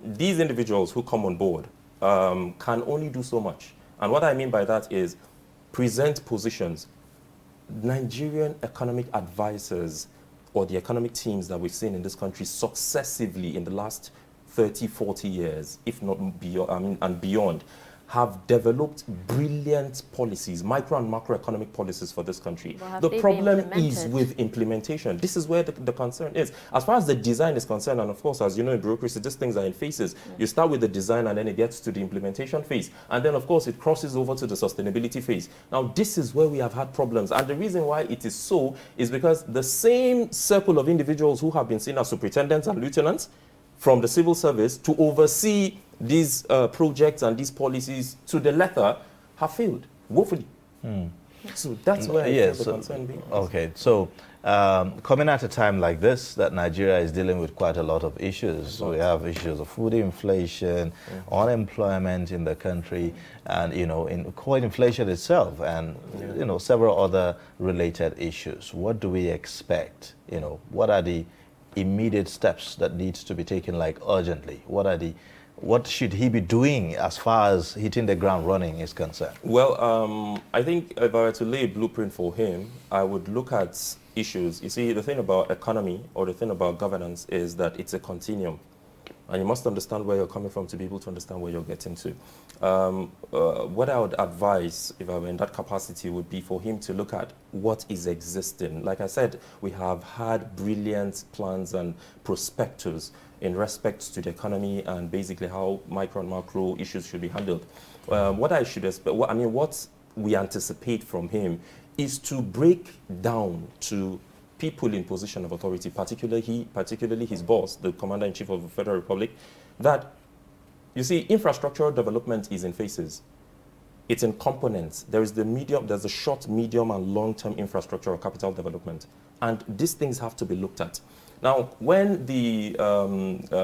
these individuals who come on board can only do so much. And what I mean by that is present positions. Nigerian economic advisors, or the economic teams that we've seen in this country successively in the last 30, 40 years, if not beyond, and beyond, have developed brilliant policies, micro and macroeconomic policies for this country. The problem is with implementation. This is where the concern is. As far as the design is concerned, and of course, as you know, in bureaucracy, these things are in phases. You start with the design and then it gets to the implementation phase. And then, of course, it crosses over to the sustainability phase. Now, this is where we have had problems. And the reason why it is so is because the same circle of individuals who have been seen as superintendents and lieutenants from the civil service to oversee these projects and these policies to the letter have failed, woefully. So that's where I feel the concern being. Okay, so coming at a time like this, that Nigeria is dealing with quite a lot of issues. So we have issues of food inflation, unemployment in the country, and, you know, in coin inflation itself, and, you know, several other related issues. What do we expect? You know, what are the immediate steps that needs to be taken, like urgently? What should he be doing as far as hitting the ground running is concerned? Well, I think if I were to lay a blueprint for him, I would look at issues. You see, the thing about economy, or the thing about governance, is that it's a continuum. And you must understand where you're coming from to be able to understand where you're getting to. What I would advise, if I were in that capacity, would be for him to look at what is existing. Like I said, we have had brilliant plans and prospectus in respect to the economy and basically how micro and macro issues should be handled. What I should expect, what we anticipate from him is to break down to people in position of authority, particularly his boss, the Commander-in-Chief of the Federal Republic, that, you see, infrastructural development is in phases. It's in components. there's the short, medium, and long-term infrastructure or capital development. And these things have to be looked at. Now, when the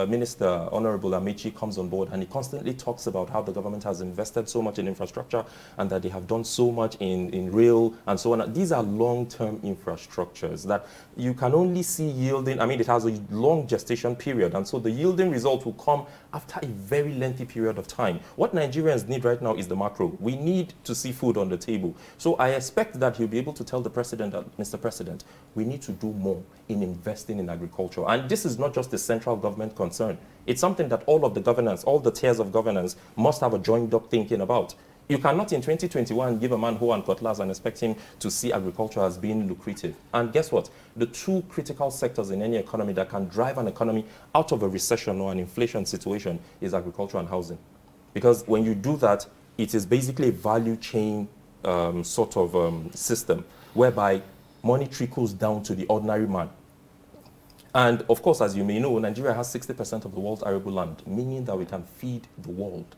Minister, Honorable Amaechi, comes on board and he constantly talks about how the government has invested so much in infrastructure and that they have done so much in rail and so on, these are long-term infrastructures that you can only see yielding. It has a long gestation period, and so the yielding result will come after a very lengthy period of time. What Nigerians need right now is the macro. We need to see food on the table. So I expect that he'll be able to tell the president that, Mr. President, we need to do more in investing in agriculture. And this is not just a central government concern. It's something that all of the governance, all the tiers of governance must have a joined up thinking about. You cannot in 2021 give a man hoe and cutlass and expect him to see agriculture as being lucrative. And guess what? The two critical sectors in any economy that can drive an economy out of a recession or an inflation situation is agriculture and housing. Because when you do that, it is basically a value chain system whereby money trickles down to the ordinary man. And of course, as you may know, Nigeria has 60% of the world's arable land, meaning that we can feed the world.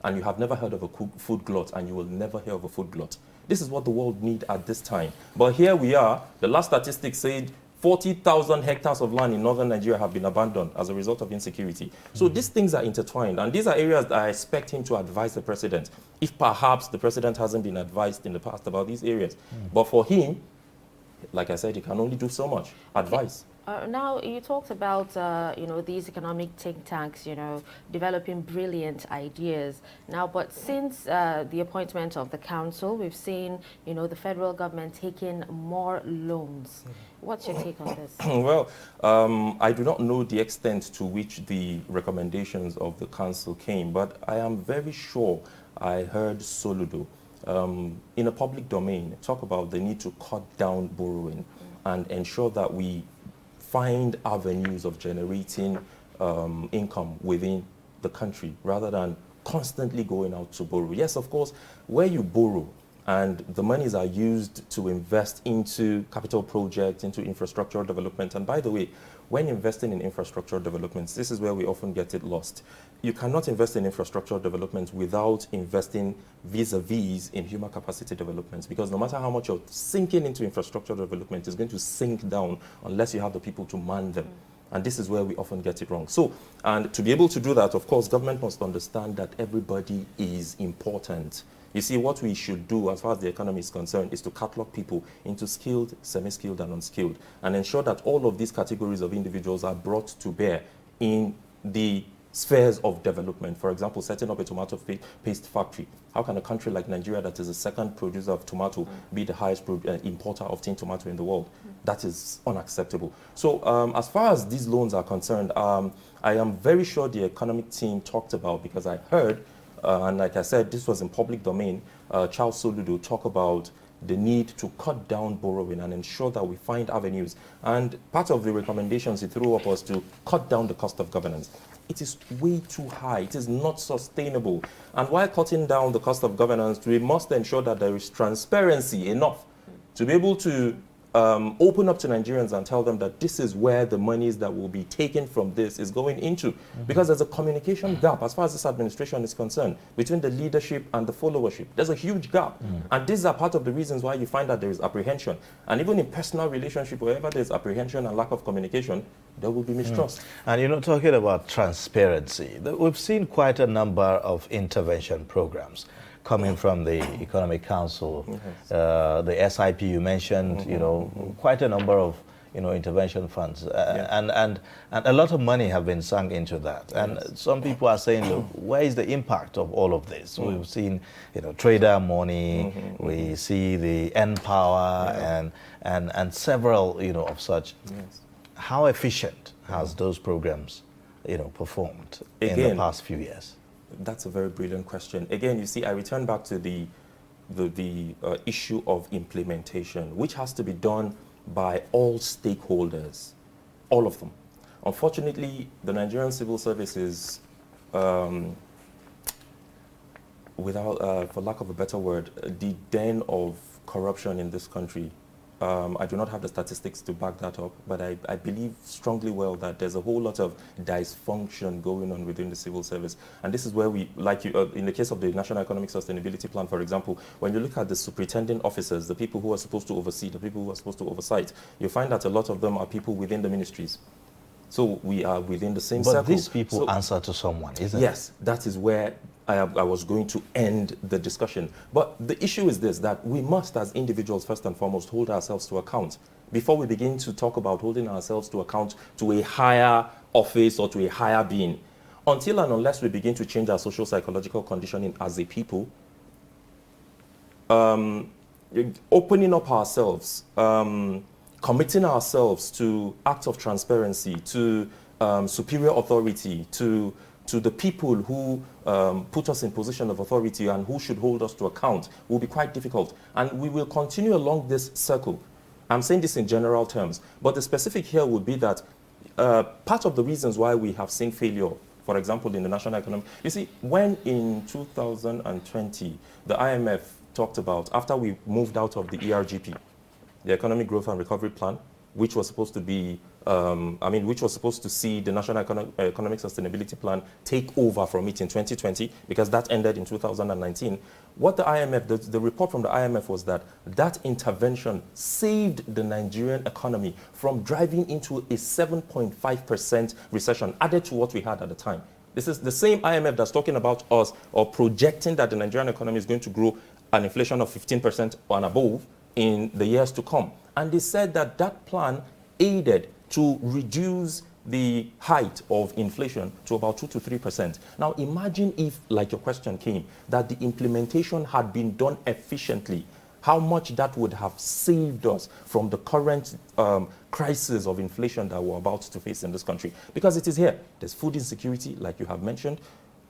And you have never heard of a food glut, and you will never hear of a food glut. This is what the world needs at this time. But here we are. The last statistics said 40,000 hectares of land in northern Nigeria have been abandoned as a result of insecurity. So these things are intertwined, and these are areas that I expect him to advise the president, if perhaps the president hasn't been advised in the past about these areas. But for him, like I said, he can only do so much. Advice. Now, you talked about, these economic think tanks, developing brilliant ideas. Now, but since the appointment of the council, we've seen, the federal government taking more loans. What's your take on this? Well, I do not know the extent to which the recommendations of the council came, but I am very sure I heard Soludo in a public domain talk about the need to cut down borrowing and ensure that we find avenues of generating income within the country rather than constantly going out to borrow. Yes, of course, where you borrow, and the monies are used to invest into capital projects, into infrastructural development. And by the way, when investing in infrastructure developments, this is where we often get it lost. You cannot invest in infrastructure development without investing vis-a-vis in human capacity development, because no matter how much you're sinking into infrastructure development, it's going to sink down unless you have the people to man them. And this is where we often get it wrong. So, and to be able to do that, of course, government must understand that everybody is important. You see, what we should do as far as the economy is concerned is to catalog people into skilled, semi-skilled, and unskilled, and ensure that all of these categories of individuals are brought to bear in the spheres of development. For example, setting up a tomato paste factory. How can a country like Nigeria, that is the second producer of tomato, be the highest importer of tin tomato in the world? That is unacceptable. So as far as these loans are concerned, I am very sure the economic team talked about, because I heard, and like I said, this was in public domain, Charles Soludo talk about the need to cut down borrowing and ensure that we find avenues. And part of the recommendations he threw up was to cut down the cost of governance. It is way too high. It is not sustainable. And while cutting down the cost of governance, we must ensure that there is transparency enough to be able to open up to Nigerians and tell them that this is where the monies that will be taken from this is going into. Because there's a communication gap as far as this administration is concerned between the leadership and the followership. There's a huge gap. And these are part of the reasons why you find that there is apprehension. And even in personal relationship, wherever there's apprehension and lack of communication, there will be mistrust. And you know, talking about transparency, we've seen quite a number of intervention programs coming from the Economic Council, the SIP you mentioned, you know, quite a number of, you know, intervention funds, and a lot of money have been sunk into that. And some people are saying, look, where is the impact of all of this? We've seen, you know, trader money, we see the NPower and several, you know, of such. How efficient has those programs, you know, performed in the past few years? That's a very brilliant question. Again, you see, I return back to the issue of implementation, which has to be done by all stakeholders, all of them. Unfortunately, the Nigerian civil service is, without, for lack of a better word, the den of corruption in this country. I do not have the statistics to back that up, but I believe strongly well that there's a whole lot of dysfunction going on within the civil service. And this is where we, like you, in the case of the National Economic Sustainability Plan, for example, when you look at the superintendent officers, the people who are supposed to oversee, the people who are supposed to oversight, you find that a lot of them are people within the ministries. So we are within the same circle. But these people answer to someone, isn't it? Yes, that is where I was going to end the discussion. But the issue is this, that we must, as individuals, first and foremost, hold ourselves to account before we begin to talk about holding ourselves to account to a higher office or to a higher being. Until and unless we begin to change our social psychological conditioning as a people, opening up ourselves, committing ourselves to acts of transparency, to superior authority, to the people who put us in position of authority and who should hold us to account will be quite difficult. And we will continue along this circle. I'm saying this in general terms, but the specific here would be that part of the reasons why we have seen failure, for example, in the national economy, you see, when in 2020, the IMF talked about, after we moved out of the ERGP, the Economic Growth and Recovery Plan, which was supposed to be, which was supposed to see the National Economic Sustainability Plan take over from it in 2020, because that ended in 2019. What the IMF, the report from the IMF was that that intervention saved the Nigerian economy from driving into a 7.5% recession, added to what we had at the time. This is the same IMF that's talking about us, or projecting that the Nigerian economy is going to grow an inflation of 15% and above in the years to come. And they said that that plan aided to reduce the height of inflation to about 2 to 3%. Now imagine if, like your question came, that the implementation had been done efficiently, how much that would have saved us from the current crisis of inflation that we're about to face in this country. Because it is here. There's food insecurity, like you have mentioned.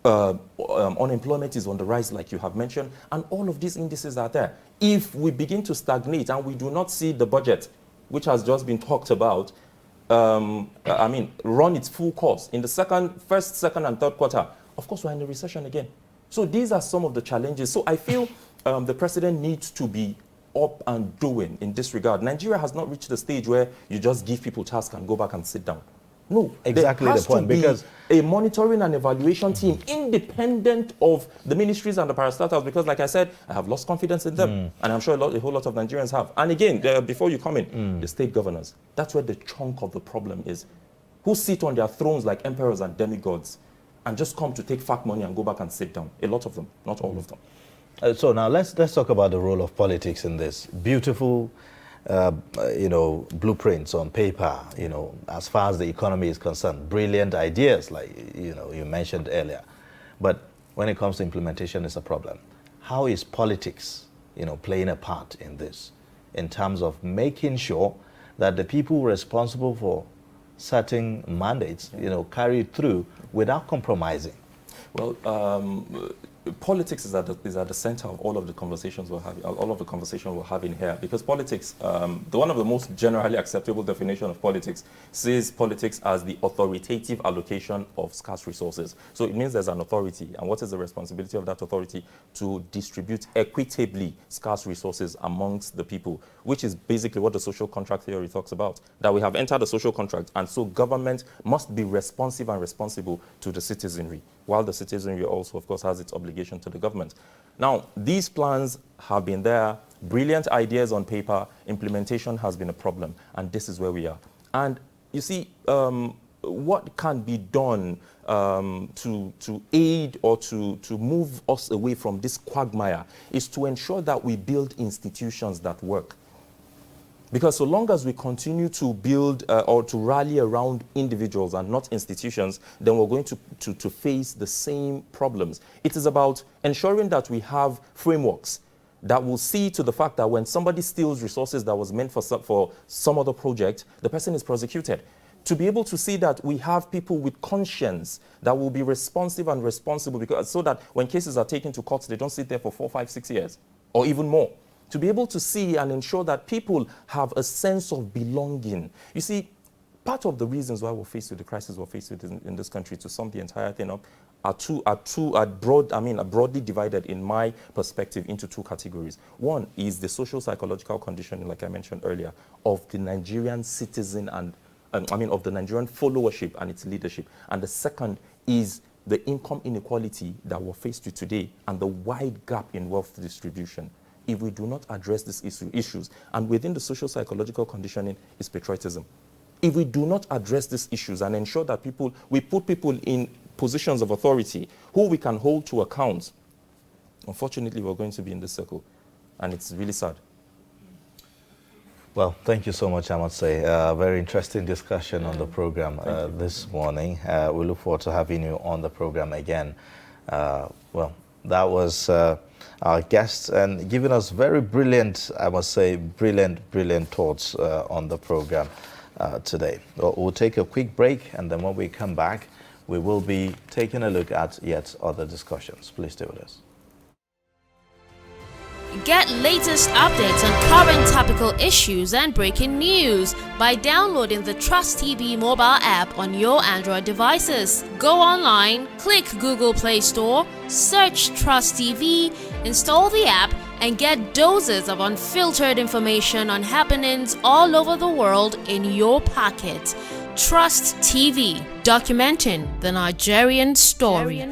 Unemployment is on the rise, like you have mentioned, and all of these indices are there. If we begin to stagnate and we do not see the budget, which has just been talked about, run its full course in the first, second, and third quarter, of course, we're in a recession again. So these are some of the challenges. So I feel the president needs to be up and doing in this regard. Nigeria has not reached the stage where you just give people tasks and go back and sit down. No, exactly the point, because a monitoring and evaluation team independent of the ministries and the parastatals, because like I said, I have lost confidence in them, and I'm sure a whole lot of Nigerians have. And again, before you come in, the state governors, that's where the chunk of the problem is, who sit on their thrones like emperors and demigods and just come to take FAC money and go back and sit down. A lot of them, not all of them. So now let's talk about the role of politics in this. Beautiful, blueprints on paper, as far as the economy is concerned. Brilliant ideas, like, you mentioned earlier. But when it comes to implementation, it's a problem. How is politics, playing a part in this, in terms of making sure that the people responsible for certain mandates, carry it through without compromising? Well, politics is at the center of all of the conversations we're having, here, because politics, one of the most generally acceptable definition of politics sees politics as the authoritative allocation of scarce resources. So it means there's an authority, and what is the responsibility of that authority? To distribute equitably scarce resources amongst the people, which is basically what the social contract theory talks about, that we have entered a social contract, and so government must be responsive and responsible to the citizenry, while the citizenry also, of course, has its obligation to the government. Now, these plans have been there, brilliant ideas on paper, implementation has been a problem, and this is where we are. And you see, what can be done to aid or to move us away from this quagmire is to ensure that we build institutions that work. Because so long as we continue to build or to rally around individuals and not institutions, then we're going to face the same problems. It is about ensuring that we have frameworks that will see to the fact that when somebody steals resources that was meant for some other project, the person is prosecuted. To be able to see that we have people with conscience that will be responsive and responsible, because so that when cases are taken to court, they don't sit there for 4, 5, 6 years or even more. To be able to see and ensure that people have a sense of belonging. You see, part of the reasons why we're faced with the crisis we're faced with in this country, to sum the entire thing up, are broadly divided, in my perspective, into two categories. One is the social psychological conditioning, like I mentioned earlier, of the Nigerian citizen and of the Nigerian followership and its leadership. And the second is the income inequality that we're faced with today and the wide gap in wealth distribution. If we do not address these issues, and within the social psychological conditioning is patriotism. If we do not address these issues and ensure that we put people in positions of authority who we can hold to account, unfortunately, we're going to be in this circle, and it's really sad. Well, thank you so much, I must say. Very interesting discussion on the program this morning. We look forward to having you on the program again. That was our guest, and giving us very brilliant, I must say, brilliant thoughts on the program today. We'll take a quick break, and then when we come back, we will be taking a look at yet other discussions. Please stay with us. Get latest updates on current topical issues and breaking news by downloading the Trust TV mobile app on your Android devices. Go online, click Google Play Store, search Trust TV, install the app, and get doses of unfiltered information on happenings all over the world in your pocket. Trust TV, documenting the Nigerian story.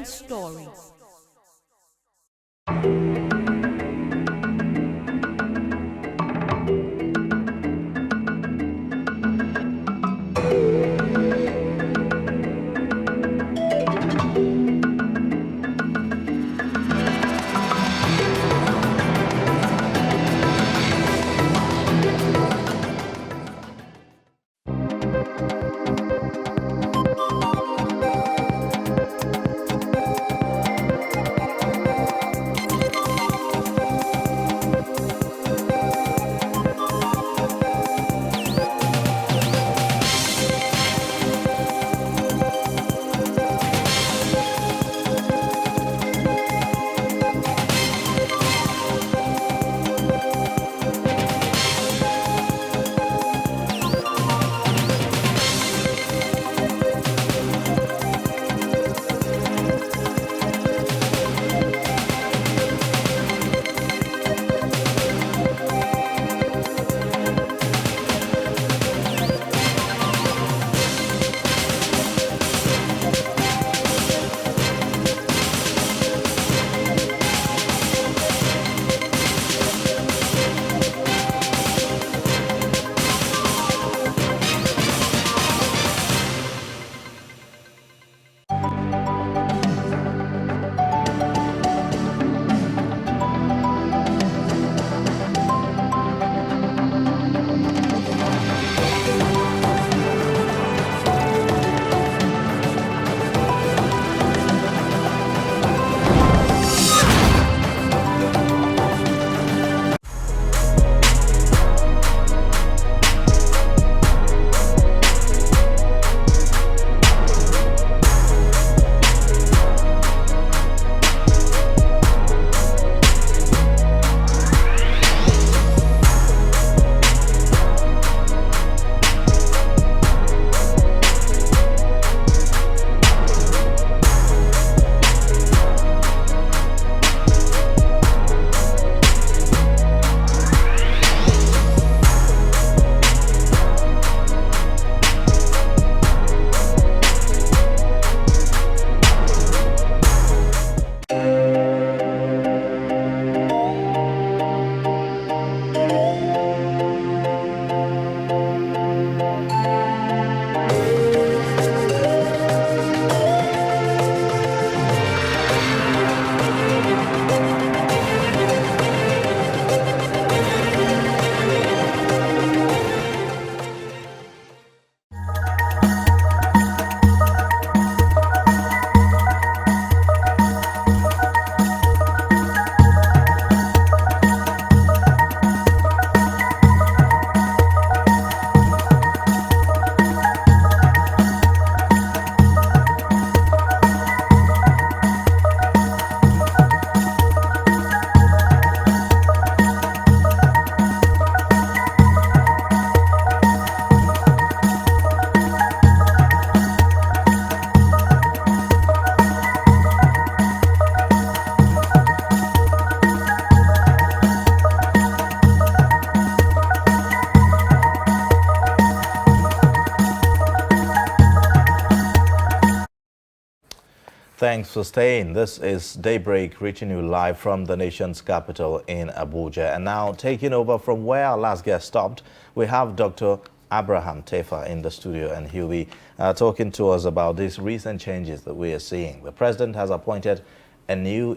Thanks for staying. This is Daybreak, reaching you live from the nation's capital in Abuja. And now, taking over from where our last guest stopped, we have Dr. Abraham Tefa in the studio, and he'll be talking to us about these recent changes that we are seeing. The president has appointed a new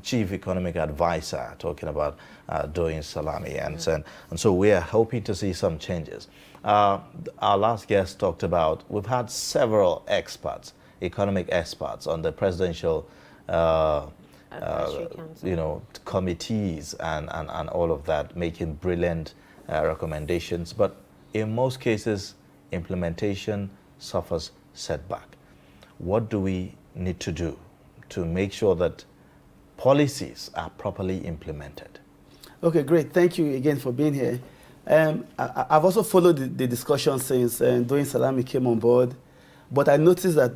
chief economic advisor, talking about Doyin Salami. And so we are hoping to see some changes. Our last guest talked about, we've had several experts, economic experts on the presidential committees and all of that, making brilliant recommendations. But in most cases, implementation suffers setback. What do we need to do to make sure that policies are properly implemented? Okay, great. Thank you again for being here. I've also followed the discussion since Doyin Salami came on board, but I noticed that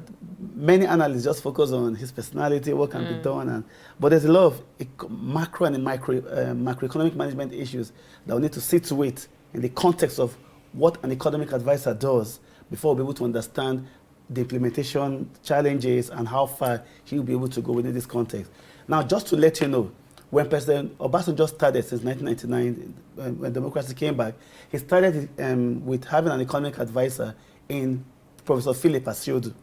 many analysts just focus on his personality, what can be done, but there's a lot of macro and macroeconomic management issues that we need to sit to it in the context of what an economic advisor does before we'll be able to understand the implementation challenges and how far he'll be able to go within this context. Now, just to let you know, when President Obasanjo started since 1999, when democracy came back, he started with having an economic advisor in Professor Philip Asiodu.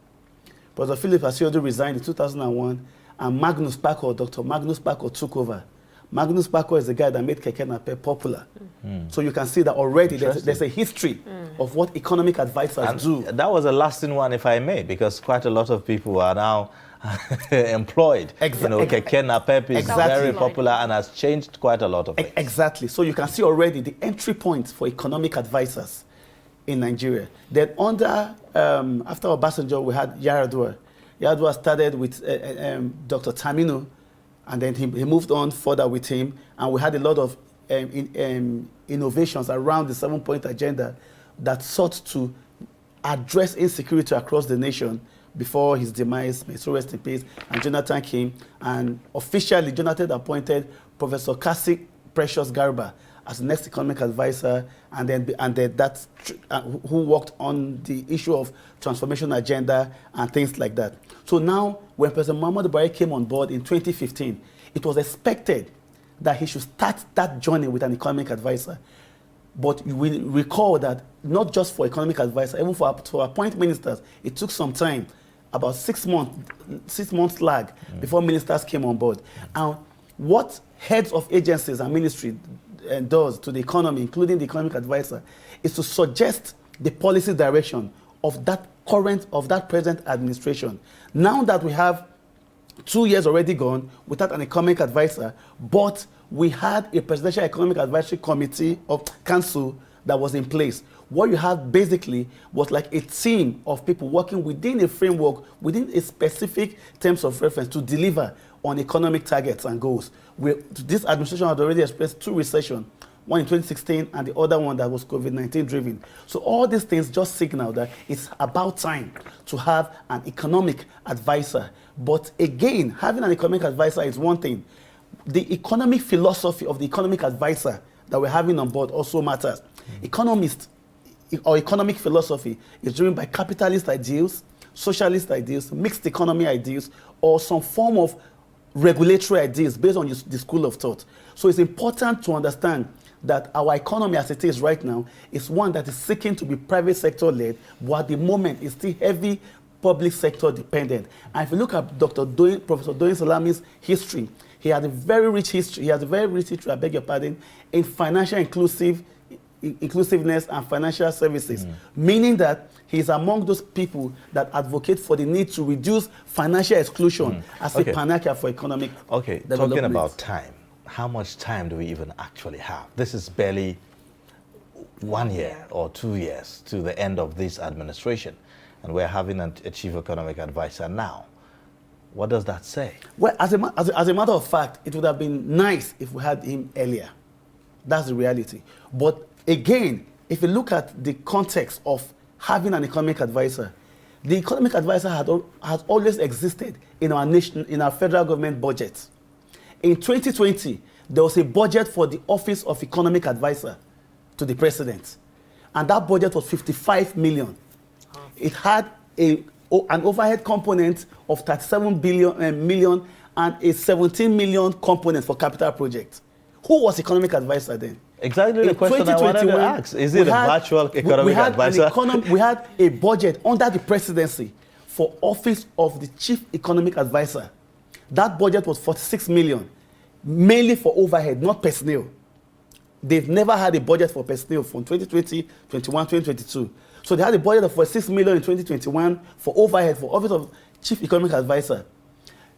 Professor Philip Asiodu resigned in 2001, and Magnus Paco, Dr. Magnus Paco, took over. Magnus Paco is the guy that made Keke Napep popular. So you can see that already there's a history of what economic advisors do. That was a lasting one, if I may, because quite a lot of people are now employed. Keke Napep is very popular and has changed quite a lot of things. Exactly. So you can see already the entry point for economic advisors in Nigeria. Then after Obasanjo, we had Yar'Adua. Yar'Adua started with Dr. Tamino, and then he moved on further with him, and we had a lot of innovations around the 7-point agenda that sought to address insecurity across the nation before his demise, may so rest in peace, and Jonathan came, and officially Jonathan appointed Professor Kasi Precious Garba as the next economic advisor, and then who worked on the issue of transformation agenda and things like that. So now, when President Muhammadu Buhari came on board in 2015, it was expected that he should start that journey with an economic advisor. But you will recall that not just for economic advisor, even to appoint ministers, it took some time, about 6 months lag before ministers came on board. And what heads of agencies and ministry does to the economy, including the economic advisor, is to suggest the policy direction of that present administration. Now that we have 2 years already gone without an economic advisor, but we had a presidential economic advisory committee of council that was in place. What you had basically was like a team of people working within a framework, within a specific terms of reference to deliver on economic targets and goals. This administration had already expressed 2 recessions, one in 2016 and the other one that was COVID-19 driven. So all these things just signal that it's about time to have an economic advisor. But again, having an economic advisor is one thing. The economic philosophy of the economic advisor that we're having on board also matters. Economists or economic philosophy is driven by capitalist ideals, socialist ideals, mixed economy ideals, or some form of regulatory ideas based on the school of thought. So it's important to understand that our economy as it is right now is one that is seeking to be private sector led, but at the moment it's still heavy public sector dependent. And if you look at Professor Doyin Salami's history, he has a very rich history, I beg your pardon, in financial inclusiveness and financial services, meaning that he's among those people that advocate for the need to reduce financial exclusion as a panacea for economic development. Talking about time, how much time do we even actually have? This is barely 1 year or 2 years to the end of this administration, and we're having a chief economic advisor now. What does that say? Well, as a matter of fact, it would have been nice if we had him earlier. That's the reality. But again, if you look at the context of having an economic advisor, the economic advisor has always existed in our nation, in our federal government budget. In 2020, there was a budget for the Office of Economic Advisor to the President, and that budget was 55 million. It had a an overhead component of 37 million and a 17 million component for capital projects. Who was economic advisor then? Exactly the question I wanted to ask. Is it a virtual economic advisor? We had a budget under the presidency for office of the chief economic advisor. That budget was 46 million, mainly for overhead, not personnel. They've never had a budget for personnel from 2020, 21, 2022. So they had a budget of 46 million in 2021 for overhead, for office of chief economic advisor.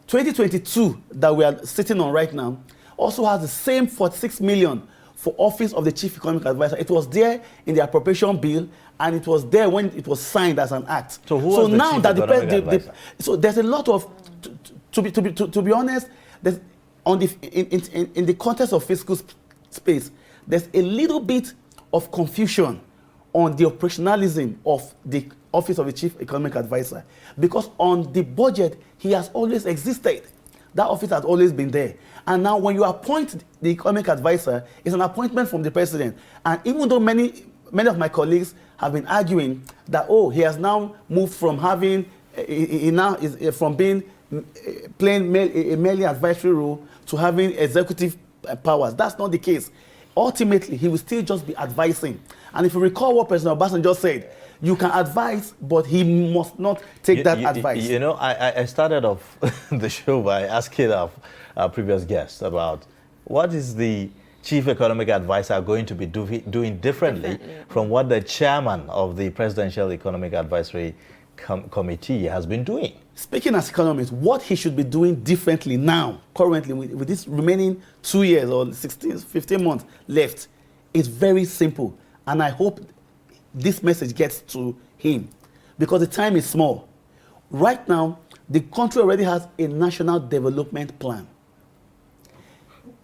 2022 that we are sitting on right now also has the same 46 million for office of the chief economic advisor. It was there in the appropriation bill, and it was there when it was signed as an act. So who was the chief economic advisor? So there's a lot of, to be honest, there's in the context of fiscal space, there's a little bit of confusion on the operationalism of the office of the chief economic advisor, because on the budget he has always existed. That office has always been there. And now when you appoint the economic advisor, it's an appointment from the president. And even though many of my colleagues have been arguing that, oh, he has now moved from having, he now is from being playing a merely advisory role to having executive powers. That's not the case. Ultimately, he will still just be advising. And if you recall what President Obasanjo said, you can advise, but he must not take that advice. You know, I started off the show by asking our previous guest about what is the chief economic advisor going to be doing differently from what the chairman of the Presidential Economic Advisory Committee has been doing. Speaking as economists, what he should be doing differently now, currently, with this remaining 2 years or 15 months left, is very simple. And I hope this message gets to him, because the time is small. Right now, the country already has a national development plan.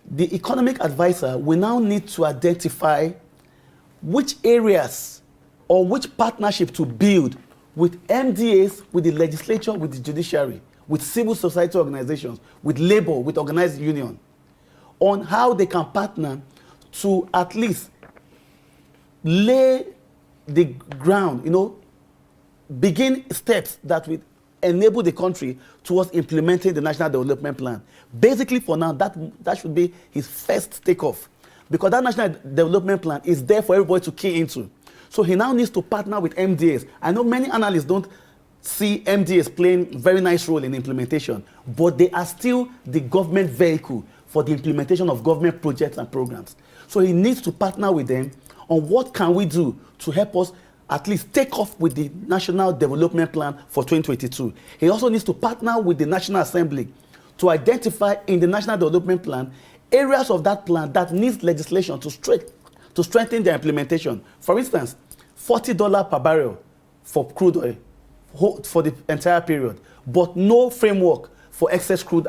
The economic advisor will now need to identify which areas or which partnership to build with MDAs, with the legislature, with the judiciary, with civil society organizations, with labor, with organized union, on how they can partner to at least lay the ground, begin steps that will enable the country towards implementing the National Development Plan. Basically, for now, that should be his first takeoff, because that National Development Plan is there for everybody to key into. So he now needs to partner with MDAs. I know many analysts don't see MDAs playing a very nice role in implementation, but they are still the government vehicle for the implementation of government projects and programs. So he needs to partner with them on what can we do to help us at least take off with the National Development Plan for 2022. He also needs to partner with the National Assembly to identify in the National Development Plan areas of that plan that needs legislation to strengthen their implementation. For instance, $40 per barrel for crude oil for the entire period, but no framework for excess crude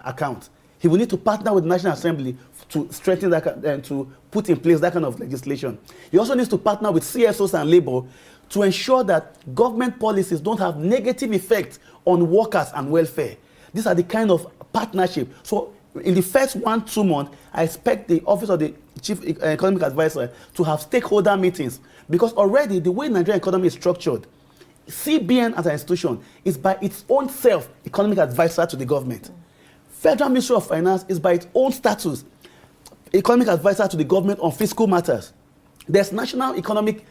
account. He will need to partner with the National Assembly to strengthen that and to put in place that kind of legislation. He also needs to partner with CSOs and labor to ensure that government policies don't have negative effects on workers and welfare. These are the kind of partnership. So in the first 1-2 months, I expect the Office of the Chief Economic Advisor to have stakeholder meetings, because already the way Nigerian economy is structured, CBN as an institution is by its own self economic advisor to the government. Federal Ministry of Finance is by its own status economic advisor to the government on fiscal matters. There's National Economic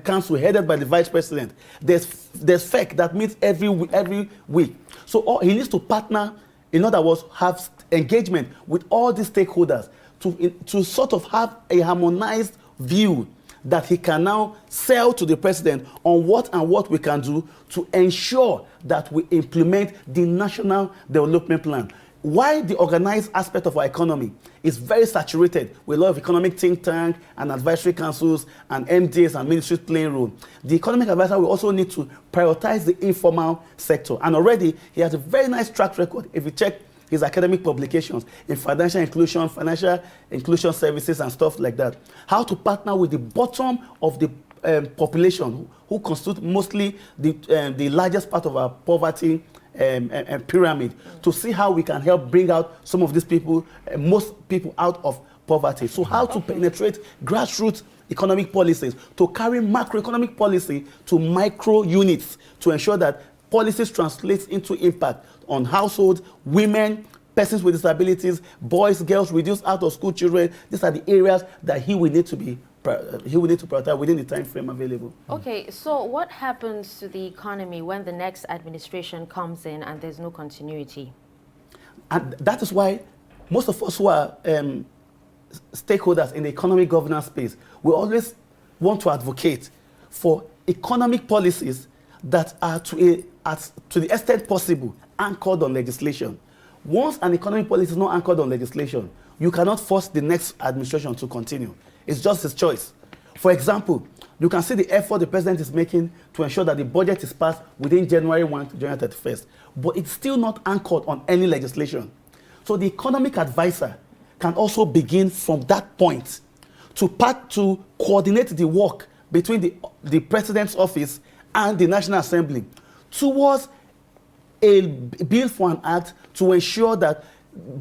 Council headed by the Vice President. There's FEC that meets every week. So he needs to partner, in other words, have engagement with all the stakeholders to sort of have a harmonized view that he can now sell to the president on what we can do to ensure that we implement the National Development Plan. Why the organized aspect of our economy is very saturated with a lot of economic think tanks and advisory councils and MDAs and ministries playing role, the economic advisor will also need to prioritize the informal sector. And already he has a very nice track record if you check his academic publications in financial inclusion services and stuff like that. How to partner with the bottom of the population who constitute mostly the largest part of our poverty pyramid, to see how we can help bring out some of these people, most people out of poverty. So how to penetrate grassroots economic policies, to carry macroeconomic policy to micro units to ensure that policies translate into impact on households, women, persons with disabilities, boys, girls, reduced out-of-school children. These are the areas that he will need to prioritize within the time frame available. Okay, so what happens to the economy when the next administration comes in and there's no continuity? And that is why most of us who are stakeholders in the economic governance space, we always want to advocate for economic policies that are to the extent possible anchored on legislation. Once an economic policy is not anchored on legislation, you cannot force the next administration to continue. It's just his choice. For example, you can see the effort the president is making to ensure that the budget is passed within January 1 to January 31st, but it's still not anchored on any legislation. So the economic advisor can also begin from that point to coordinate the work between the president's office and the National Assembly towards a bill for an act to ensure that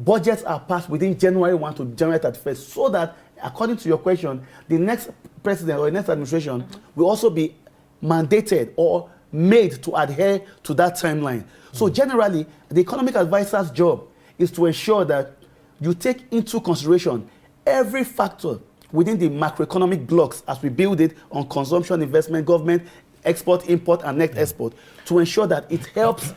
budgets are passed within January 1 to January 31st, so that, according to your question, the next president or the next administration will also be mandated or made to adhere to that timeline. So generally, the economic advisor's job is to ensure that you take into consideration every factor within the macroeconomic blocks as we build it on consumption, investment, government, export, import, and net export, to ensure that it helps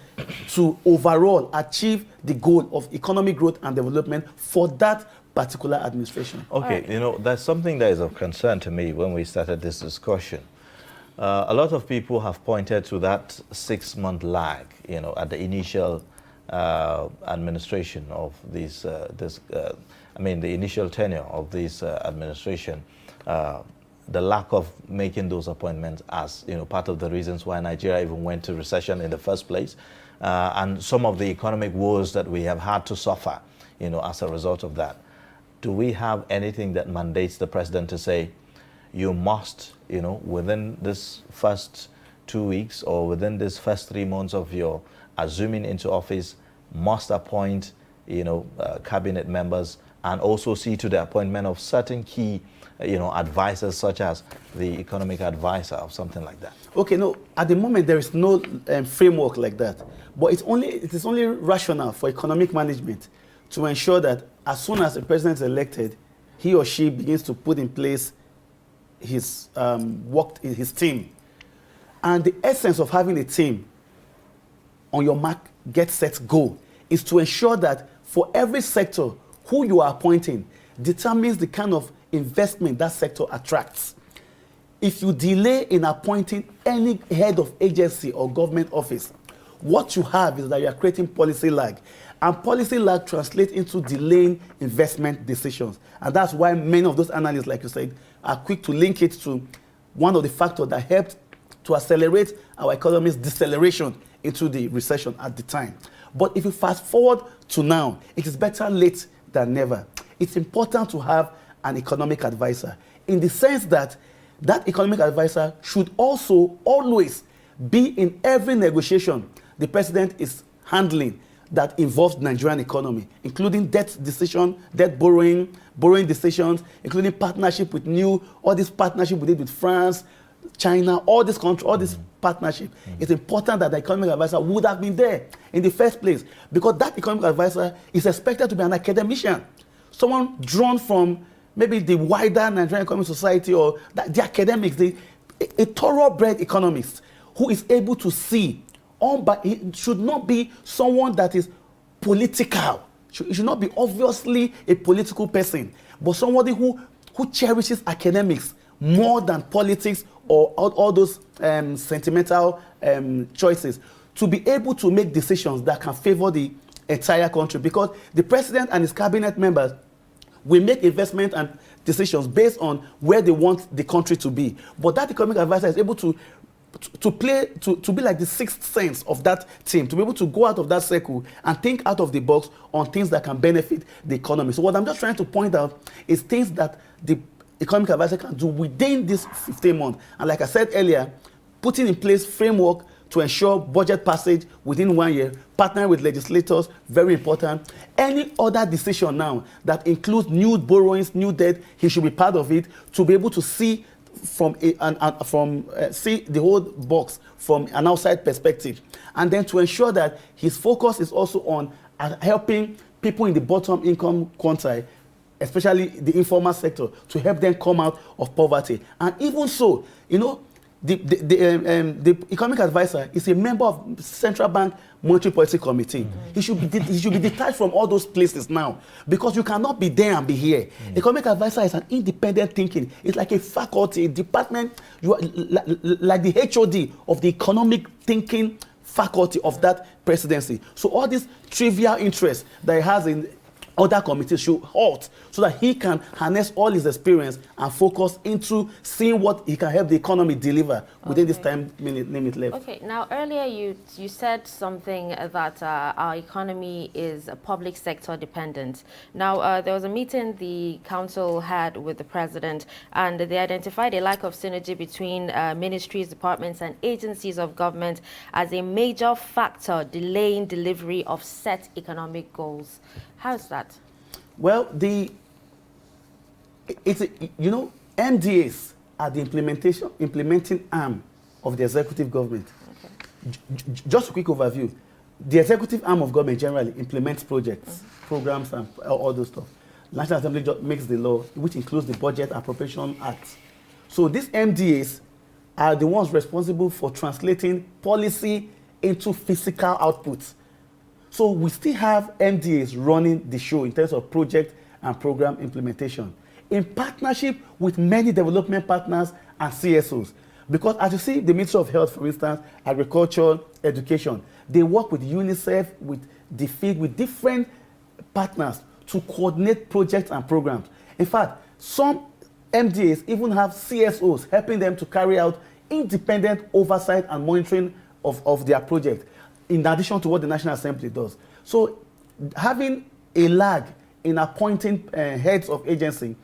to overall achieve the goal of economic growth and development for that particular administration. Okay, you know, there's something that is of concern to me when we started this discussion. A lot of people have pointed to that 6-month lag, you know, at the initial administration of these, the initial tenure of this administration. The lack of making those appointments as, you know, part of the reasons why Nigeria even went to recession in the first place, and some of the economic woes that we have had to suffer, you know, as a result of that. Do we have anything that mandates the president to say, you must, you know, within this first 2 weeks or within this first 3 months of your assuming into office, must appoint, you know, cabinet members, and also see to the appointment of certain key, you know, advisors, such as the economic advisor or something like that? Okay, no, at the moment there is no framework like that, but it is only rational for economic management to ensure that as soon as the president is elected, he or she begins to put in place his his team. And the essence of having a team, on your mark, get set, go, is to ensure that for every sector, who you are appointing determines the kind of investment that sector attracts. If you delay in appointing any head of agency or government office, what you have is that you are creating policy lag. And policy lag translates into delaying investment decisions. And that's why many of those analysts, like you said, are quick to link it to one of the factors that helped to accelerate our economy's deceleration into the recession at the time. But if you fast forward to now, it is better late than never. It's important to have an economic advisor, in the sense that that economic advisor should also always be in every negotiation the president is handling that involves the Nigerian economy, including debt decision, debt borrowing decisions, including partnership with all this partnership we did with France, China, all this country, all this partnership. It's important that the economic advisor would have been there in the first place, because that economic advisor is expected to be an academician, someone drawn from maybe the wider Nigerian economic society or the academics, a thoroughbred economist who is able to see but it should not be someone that is political. It should not be obviously a political person, but somebody who cherishes academics more than politics or all those sentimental choices, to be able to make decisions that can favor the entire country. Because the president and his cabinet members will make investment and decisions based on where they want the country to be. But that economic advisor is able to be like the sixth sense of that team, to be able to go out of that circle and think out of the box on things that can benefit the economy. So what I'm just trying to point out is things that the economic advisor can do within this 15 months. And like I said earlier, putting in place framework to ensure budget passage within 1 year, partnering with legislators, very important. Any other decision now that includes new borrowings, new debt, he should be part of it, to be able to see see the whole box from an outside perspective, and then to ensure that his focus is also on helping people in the bottom income quantile, especially the informal sector, to help them come out of poverty. And even so, the economic advisor is a member of Central Bank Monetary Policy Committee. He should be detached from all those places now, because you cannot be there and be here. Economic advisor is an independent thinking. It's like a faculty, a department. You are like the HOD of the economic thinking faculty of that presidency. So all these trivial interests that he has in other committees should halt, so that he can harness all his experience and focus into seeing what he can help the economy deliver within this time limit left. Okay, now earlier you said something that our economy is public sector dependent. Now there was a meeting the council had with the president, and they identified a lack of synergy between ministries, departments and agencies of government as a major factor delaying delivery of set economic goals. How's that? Well, MDAs are the implementing arm of the executive government. Okay. Just a quick overview. The executive arm of government generally implements projects, programs, and all those stuff. National Assembly makes the law, which includes the Budget Appropriation Act. So these MDAs are the ones responsible for translating policy into physical outputs. So we still have MDAs running the show in terms of project and program implementation in partnership with many development partners and CSOs. Because as you see, the Ministry of Health, for instance, Agriculture, Education, they work with UNICEF, with DFID, with different partners to coordinate projects and programs. In fact, some MDAs even have CSOs helping them to carry out independent oversight and monitoring of their project, in addition to what the National Assembly does. So having a lag in appointing heads of agency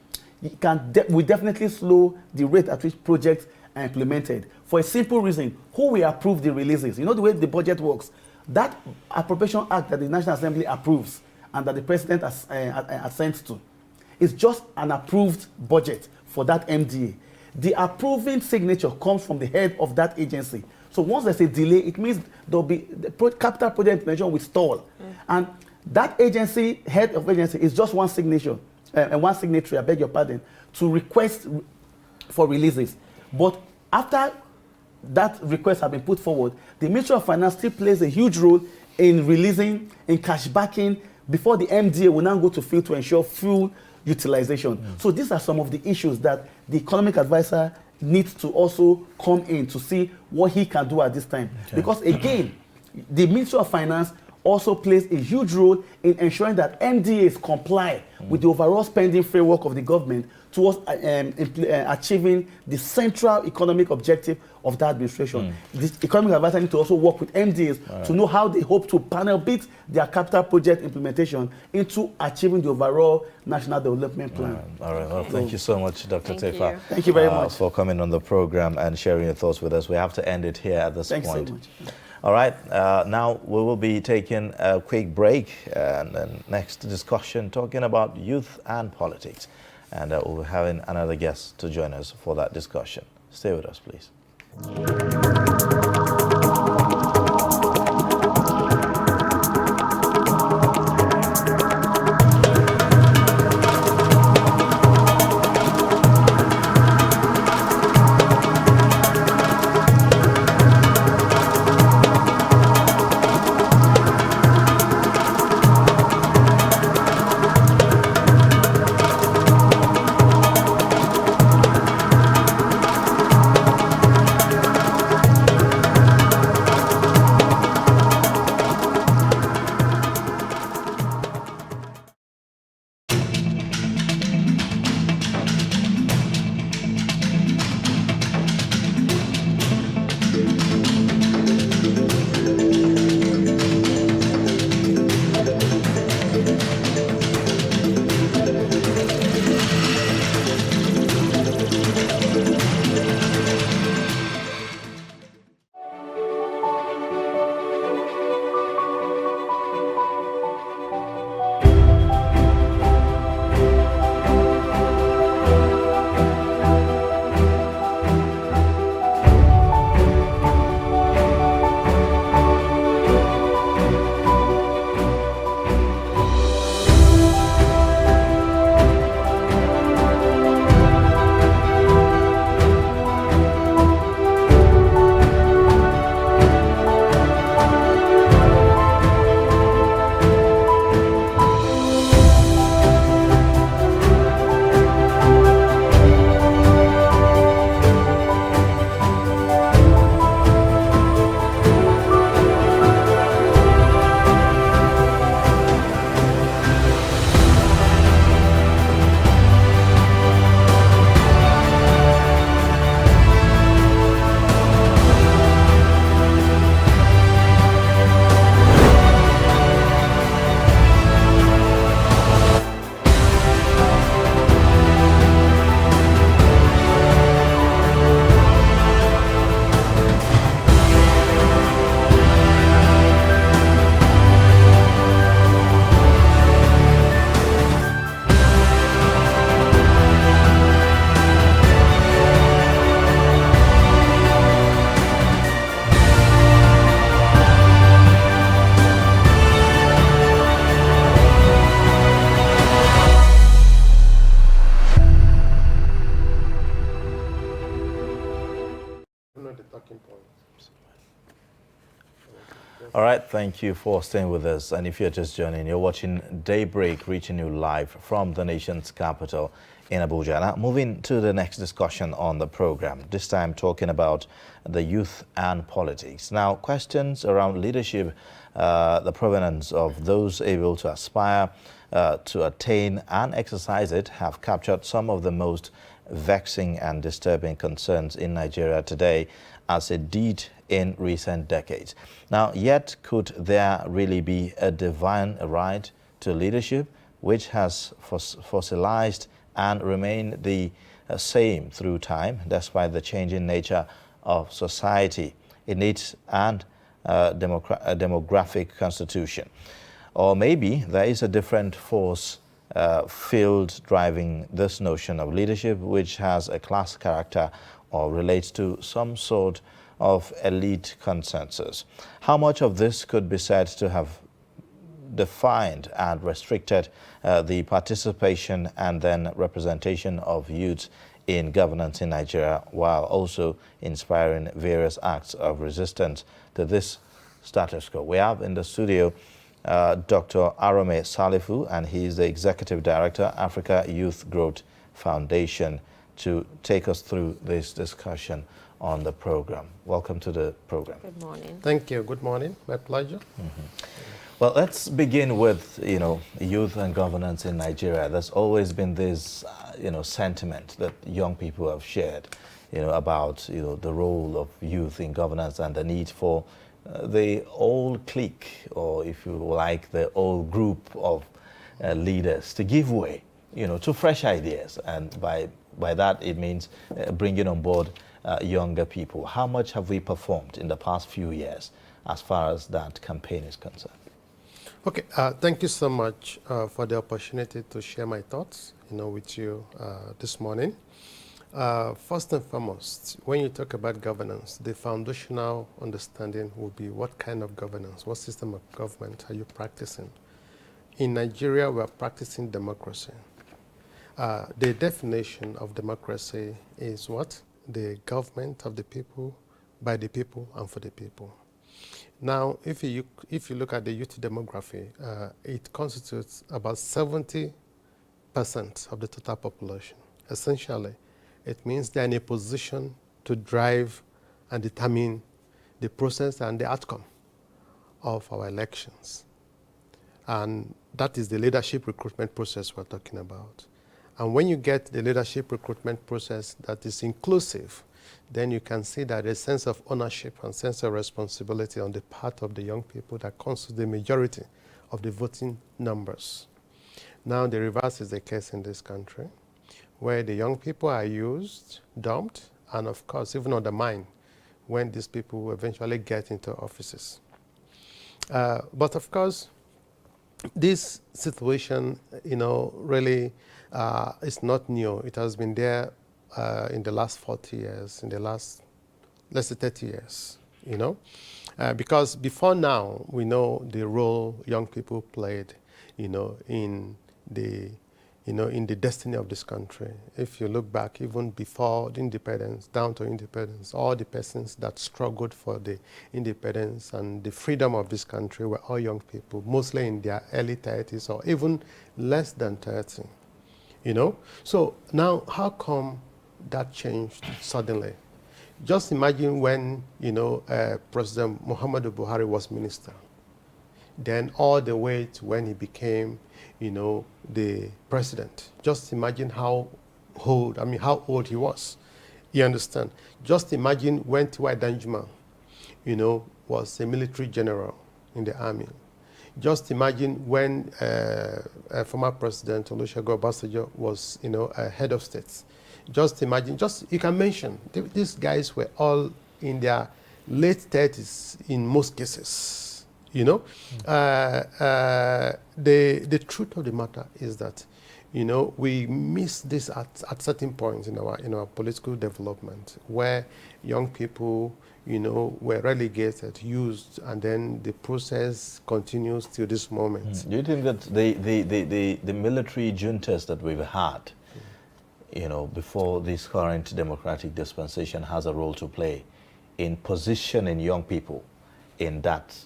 will definitely slow the rate at which projects are implemented. For a simple reason, who will approve the releases? You know the way the budget works. That Appropriation Act that the National Assembly approves and that the President assents to is just an approved budget for that MDA. The approving signature comes from the head of that agency. So once there's a delay, it means there'll be the capital project implementation will stall. And that agency, head of agency, is just one signature, and one signatory, I beg your pardon, to request for releases. But after that request has been put forward, the Ministry of Finance still plays a huge role in releasing, in cash backing, before the MDA will now go to field to ensure full utilization. So these are some of the issues that the economic advisor needs to also come in to see what he can do at this time. Okay. Because again, the Ministry of Finance also plays a huge role in ensuring that MDAs comply with the overall spending framework of the government towards achieving the central economic objective of that administration. The economic advisor needs to also work with MDAs to know how they hope to panel beat their capital project implementation into achieving the overall national development plan. All right. Well, thank you so much, Dr. Tefa. Thank you very much for coming on the program and sharing your thoughts with us. We have to end it here at this point. Thanks so much. All right, now we will be taking a quick break and then next discussion talking about youth and politics. And we'll be having another guest to join us for that discussion. Stay with us, please. All right, thank you for staying with us. And if you're just joining, you're watching Daybreak, reaching you live from the nation's capital in Abuja. Now, moving to the next discussion on the program, this time talking about the youth and politics. Now, questions around leadership, the provenance of those able to aspire to attain and exercise it have captured some of the most vexing and disturbing concerns in Nigeria today, as it did in recent decades. Now, yet could there really be a divine right to leadership which has fossilized and remained the same through time, despite the changing nature of society, it needs a demographic constitution? Or maybe there is a different force field driving this notion of leadership, which has a class character or relates to some sort of elite consensus. How much of this could be said to have defined and restricted the participation and then representation of youth in governance in Nigeria, while also inspiring various acts of resistance to this status quo? We have in the studio Dr. Arome Salifu, and he is the Executive Director, Africa Youth Growth Foundation, to take us through this discussion on the program. Welcome to the program. Good morning. Thank you. Good morning. My pleasure. Well, let's begin with, youth and governance in Nigeria. There's always been this, sentiment that young people have shared, about, the role of youth in governance and the need for the old clique, or if you like, the old group of leaders to give way, to fresh ideas. And by that, it means bringing on board younger people. How much have we performed in the past few years as far as that campaign is concerned? Okay, thank you so much for the opportunity to share my thoughts, with you this morning. First and foremost, when you talk about governance, the foundational understanding will be what kind of governance, what system of government are you practicing? In Nigeria, we are practicing democracy. The definition of democracy is what? The government of the people, by the people, and for the people. Now, if you look at the youth demography, it constitutes about 70% of the total population. Essentially, it means they're in a position to drive and determine the process and the outcome of our elections. And that is the leadership recruitment process we're talking about. And when you get the leadership recruitment process that is inclusive, then you can see that a sense of ownership and sense of responsibility on the part of the young people that constitutes the majority of the voting numbers. Now, the reverse is the case in this country, where the young people are used, dumped, and of course, even undermined when these people eventually get into offices. But of course, this situation, really is not new. It has been there in the last 40 years, in the last, let's say, 30 years, because before now, we know the role young people played, in the destiny of this country. If you look back, even before the independence, down to independence, all the persons that struggled for the independence and the freedom of this country were all young people, mostly in their early 30s or even less than 30, So now, how come that changed suddenly? Just imagine when, President Muhammadu Buhari was minister, then all the way to when he became, the president. Just imagine how old he was. You understand? Just imagine when T.Y. Danjuma, was a military general in the army. Just imagine when former President Olusegun Obasanjo was, a head of state. Just imagine, you can mention, these guys were all in their late 30s in most cases. The truth of the matter is that, we miss this at certain points in our political development, where young people, were relegated, used, and then the process continues till this moment. Do you think that the military juntas that we've had, before this current democratic dispensation has a role to play in positioning young people in that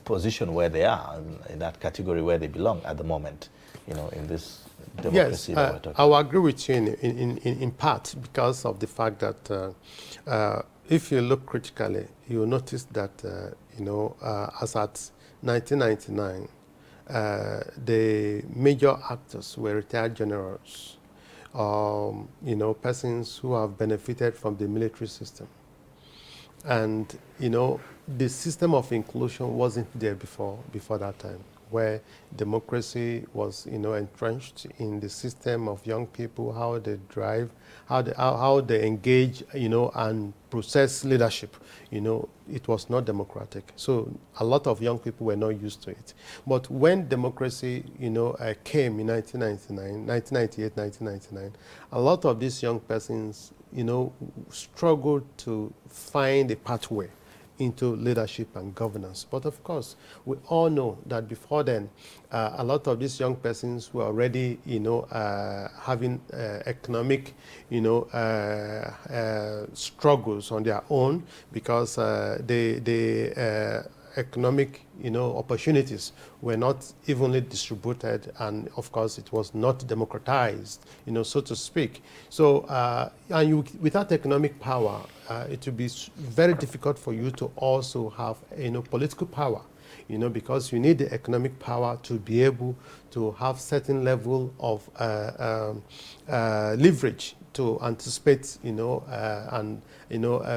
position where they are, in that category where they belong at the moment, in this democracy that we're talking I will agree with you in part because of the fact that if you look critically, you will notice that, as at 1999, the major actors were retired generals, persons who have benefited from the military system. And, the system of inclusion wasn't there before that time, where democracy was, entrenched in the system of young people, how they drive, how they engage, and process leadership. It was not democratic. So a lot of young people were not used to it. But when democracy, came in 1998, 1999, a lot of these young persons, struggled to find a pathway into leadership and governance. But of course, we all know that before then, a lot of these young persons were already, having economic, struggles on their own because the economic, opportunities were not evenly distributed, and of course it was not democratized, so to speak. So, without economic power, it would be very difficult for you to also have, political power, because you need the economic power to be able to have certain level of leverage to anticipate, and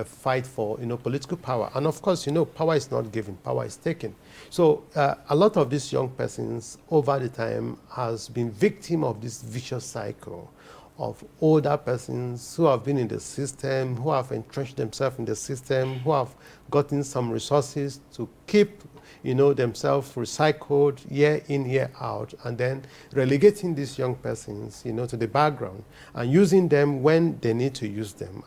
fight for, political power. And of course, power is not given, power is taken. So a lot of these young persons over the time has been victim of this vicious cycle of older persons who have been in the system, who have entrenched themselves in the system, who have gotten some resources to keep themselves recycled year in, year out, and then relegating these young persons, to the background and using them when they need to use them,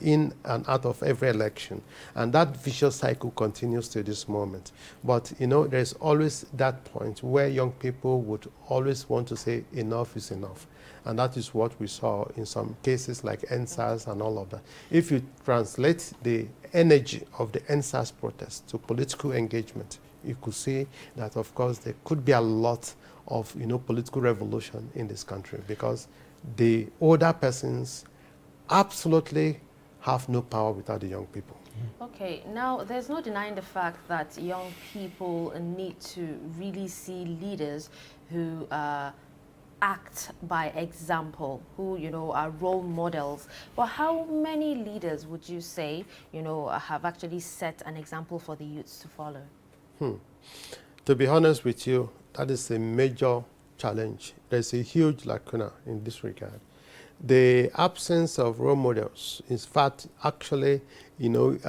in and out of every election. And that vicious cycle continues to this moment. But, there's always that point where young people would always want to say enough is enough. And that is what we saw in some cases like EndSARS and all of that. If you translate the energy of the EndSARS protest to political engagement, you could see that, of course, there could be a lot of, political revolution in this country because the older persons absolutely have no power without the young people. Okay, now there's no denying the fact that young people need to really see leaders who act by example, who, are role models. But how many leaders would you say, have actually set an example for the youths to follow? To be honest with you, that is a major challenge. There's a huge lacuna in this regard. The absence of role models, in fact, actually, leading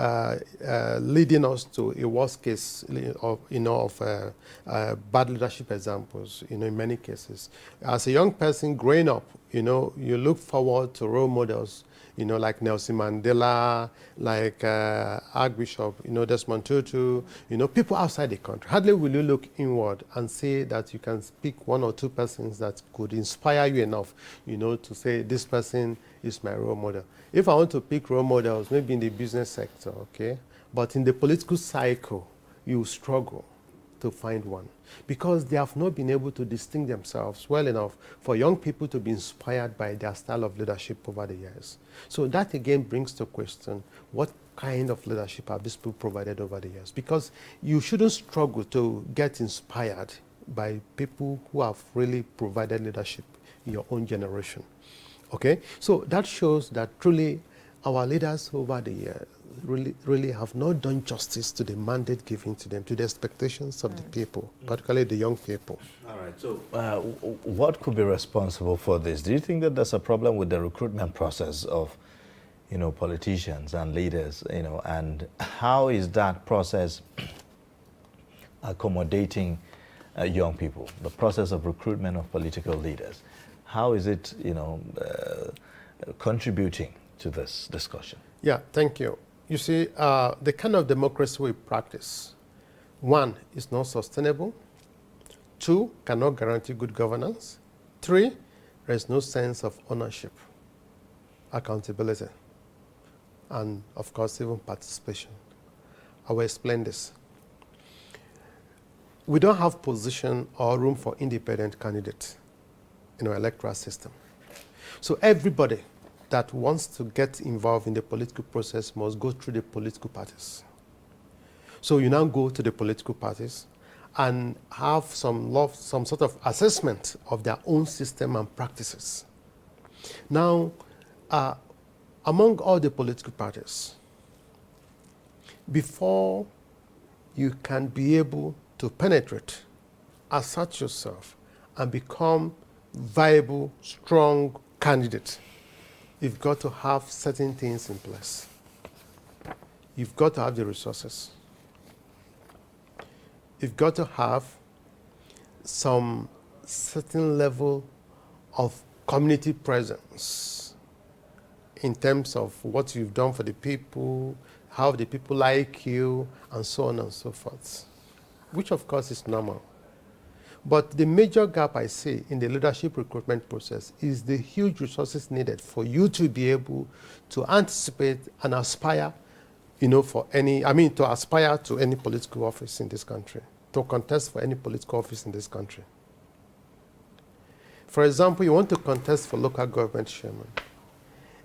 us to a worst case of bad leadership examples, in many cases. As a young person growing up, you look forward to role models, like Nelson Mandela, like Archbishop, Desmond Tutu, people outside the country. Hardly will you look inward and say that you can pick one or two persons that could inspire you enough, to say this person is my role model. If I want to pick role models, maybe in the business sector, okay, but in the political cycle, you struggle to find one because they have not been able to distinguish themselves well enough for young people to be inspired by their style of leadership over the years. So that again brings to question, what kind of leadership have these people provided over the years? Because you shouldn't struggle to get inspired by people who have really provided leadership in your own generation. Okay, so that shows that truly our leaders over the years really have not done justice to the mandate given to them, to the expectations of the people, particularly the young people. All right, so what could be responsible for this? Do you think that there's a problem with the recruitment process of, politicians and leaders, and how is that process accommodating young people, the process of recruitment of political leaders? How is it, contributing to this discussion? Yeah, thank you. You see, the kind of democracy we practice, one, is not sustainable. Two, cannot guarantee good governance. Three, there is no sense of ownership, accountability, and of course, even participation. I will explain this. We don't have position or room for independent candidates in our electoral system. So everybody that wants to get involved in the political process must go through the political parties. So you now go to the political parties and have some sort of assessment of their own system and practices. Now, among all the political parties, before you can be able to penetrate, assert yourself, and become viable, strong candidate, you've got to have certain things in place. You've got to have the resources. You've got to have some certain level of community presence in terms of what you've done for the people, how the people like you, and so on and so forth, which of course is normal. But the major gap I see in the leadership recruitment process is the huge resources needed for you to be able to anticipate and aspire, to aspire to any political office in this country, to contest for any political office in this country. For example, you want to contest for local government chairman.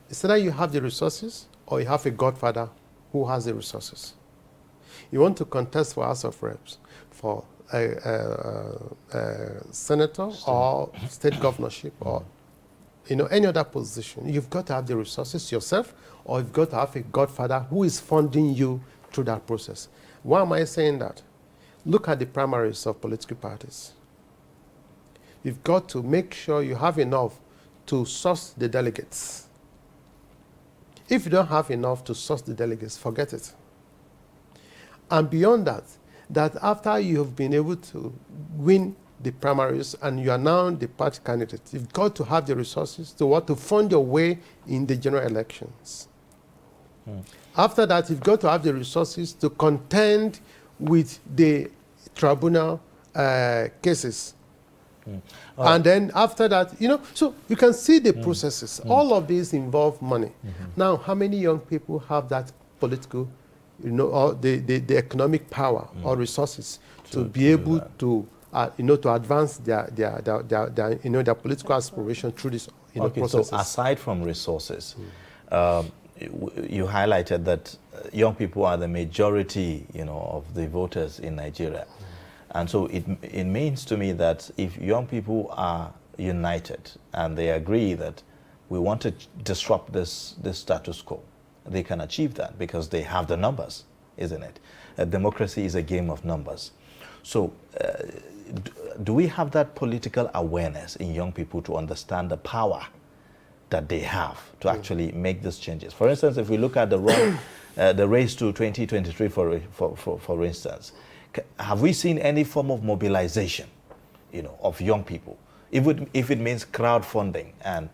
It's either you have the resources or you have a godfather who has the resources. You want to contest for House of Reps, for a senator or state governorship or any other position. You've got to have the resources yourself, or you've got to have a godfather who is funding you through that process. Why am I saying that? Look at the primaries of political parties. You've got to make sure you have enough to source the delegates. If you don't have enough to source the delegates, forget it. And beyond that, that after you have been able to win the primaries and you are now the party candidate, you've got to have the resources to fund your way in the general elections. After that, you've got to have the resources to contend with the tribunal cases. And then after that, so you can see the processes. All of these involve money. Now, how many young people have that political, or the economic power or resources to be able to, to advance their political aspiration through this, processes? So aside from resources, you highlighted that young people are the majority, of the voters in Nigeria. And so it means to me that if young people are united and they agree that we want to disrupt this status quo, they can achieve that because they have the numbers, isn't it? Democracy is a game of numbers. So do we have that political awareness in young people to understand the power that they have to actually make these changes? For instance, if we look at the race to 2023, for instance, have we seen any form of mobilization, of young people? If it means crowdfunding and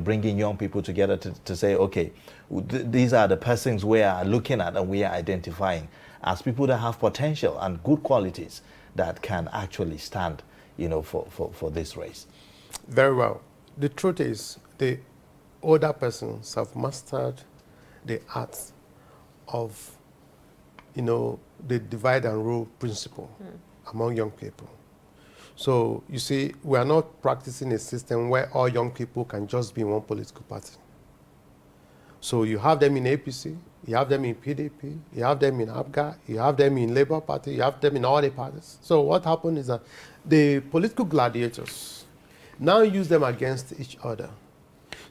bringing young people together to say, okay, these are the persons we are looking at and we are identifying as people that have potential and good qualities that can actually stand, for this race. Very well. The truth is, the older persons have mastered the art of the divide and rule principle among young people. So you see, we are not practicing a system where all young people can just be in one political party. So you have them in APC, you have them in PDP, you have them in APGA, you have them in Labour Party, you have them in all the parties. So what happened is that the political gladiators now use them against each other.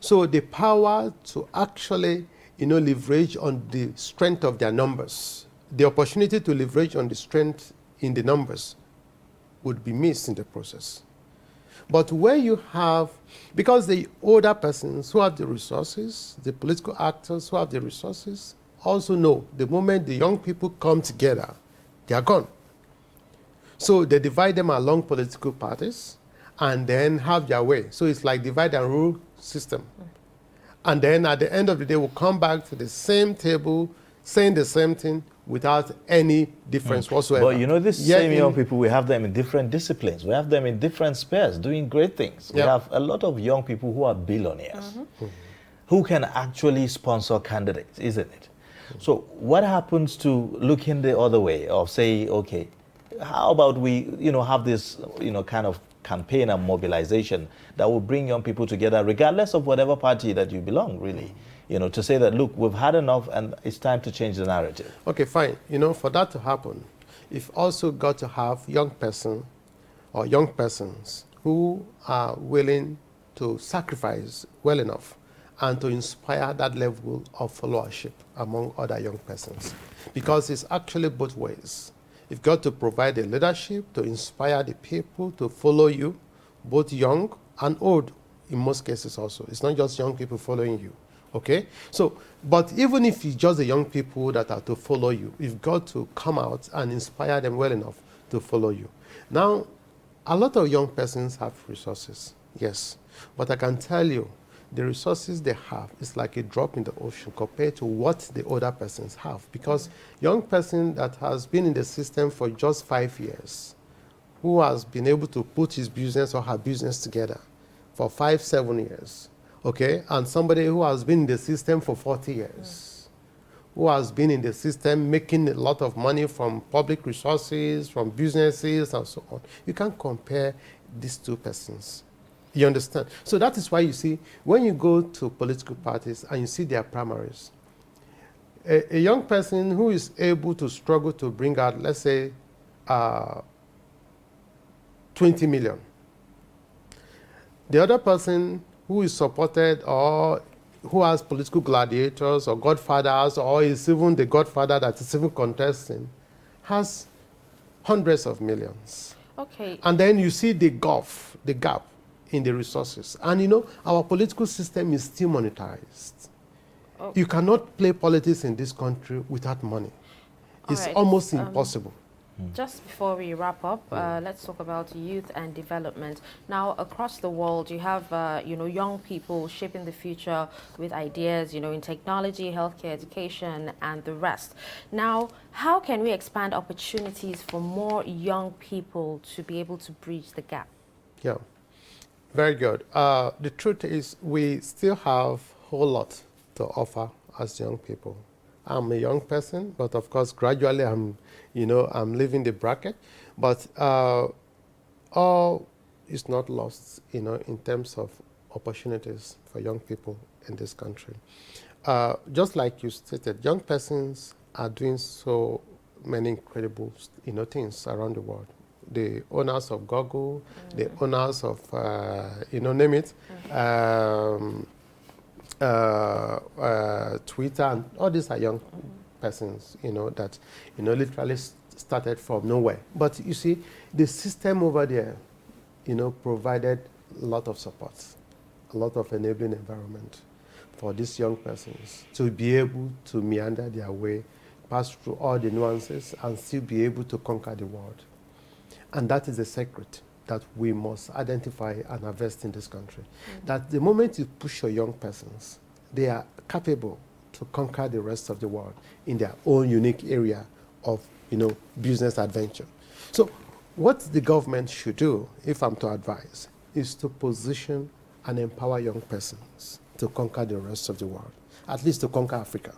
So the power to actually, leverage on the strength of their numbers, the opportunity to leverage on the strength in the numbers would be missed in the process. But where you have, because the older persons who have the resources, the political actors who have the resources, also know the moment the young people come together, they are gone. So they divide them along political parties and then have their way. So it's like divide and rule system. And then at the end of the day, we'll come back to the same table, saying the same thing without any difference whatsoever. But these same young people, we have them in different disciplines. We have them in different spheres doing great things. We have a lot of young people who are billionaires, who can actually sponsor candidates, isn't it? So what happens to looking the other way of say, okay, how about we, have this, kind of campaign and mobilization that will bring young people together, regardless of whatever party that you belong, really, to say that, look, we've had enough and it's time to change the narrative. Okay, fine. For that to happen, you've also got to have young person or young persons who are willing to sacrifice well enough and to inspire that level of followership among other young persons. Because it's actually both ways. You've got to provide a leadership to inspire the people to follow you, both young and old in most cases also. It's not just young people following you, okay? So, but even if it's just the young people that are to follow you, you've got to come out and inspire them well enough to follow you. Now, a lot of young persons have resources, yes, but I can tell you, the resources they have is like a drop in the ocean compared to what the older persons have. Because young person that has been in the system for just 5 years, who has been able to put his business or her business together for 5-7 years, okay, and somebody who has been in the system for 40 years, who has been in the system making a lot of money from public resources, from businesses, and so on. You can't compare these two persons. You understand? So that is why you see, when you go to political parties and you see their primaries, a young person who is able to struggle to bring out, let's say, 20 million. The other person who is supported or who has political gladiators or godfathers or is even the godfather that is even contesting has hundreds of millions. Okay. And then you see the gap in the resources. And our political system is still monetized. Oh. You cannot play politics in this country without money. It's almost impossible. Just before we wrap up, let's talk about youth and development. Now, across the world, you have, young people shaping the future with ideas, in technology, healthcare, education, and the rest. Now, how can we expand opportunities for more young people to be able to bridge the gap? Yeah. Very good. The truth is we still have a whole lot to offer as young people. I'm a young person, but of course, gradually I'm leaving the bracket. But all is not lost, in terms of opportunities for young people in this country. Just like you stated, young persons are doing so many incredible, things around the world. The owners of Google, the owners of, name it, Twitter, and all these are young persons, that, literally started from nowhere. But you see, the system over there, provided a lot of support, a lot of enabling environment for these young persons to be able to meander their way, pass through all the nuances, and still be able to conquer the world. And that is the secret that we must identify and invest in this country. That the moment you push your young persons, they are capable to conquer the rest of the world in their own unique area of, business adventure. So what the government should do, if I'm to advise, is to position and empower young persons to conquer the rest of the world, at least to conquer Africa.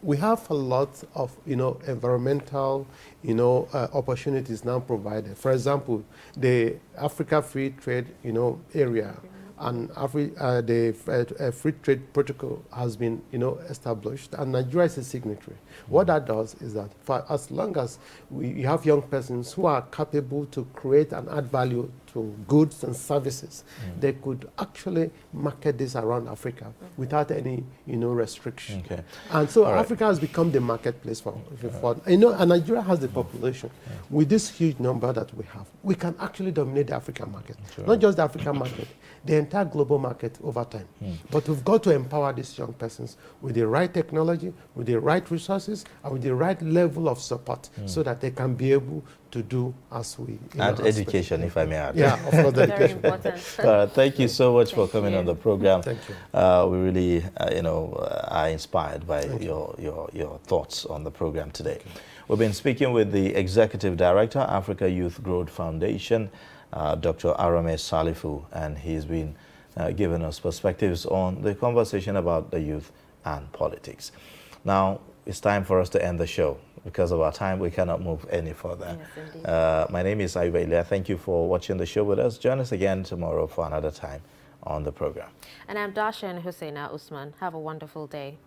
We have a lot of, environmental, opportunities now provided. For example, the Africa Free Trade, area, and the Free Trade Protocol has been, established, and Nigeria is a signatory. What that does is that for as long as we have young persons who are capable to create and add value to goods and services, they could actually market this around Africa without any, restriction. Okay. And so Africa has become the marketplace for and Nigeria has the population. With this huge number that we have, we can actually dominate the African market. Not just the African market, the entire global market over time. But we've got to empower these young persons with the right technology, with the right resources, and with the right level of support so that they can be able to do as we... And education, if I may add. Yeah, of course, education. Very important. Thank you so much for coming on the program. Thank you. We really, are inspired by your thoughts on the program today. We've been speaking with the Executive Director, Africa Youth Growth Foundation, Dr. Arame Salifu, and he's been giving us perspectives on the conversation about the youth and politics. Now, it's time for us to end the show. Because of our time, we cannot move any further. Yes, My name is Ayuba Ilia. Thank you for watching the show with us. Join us again tomorrow for another time on the program. And I'm Dasha and Husseina Usman. Have a wonderful day.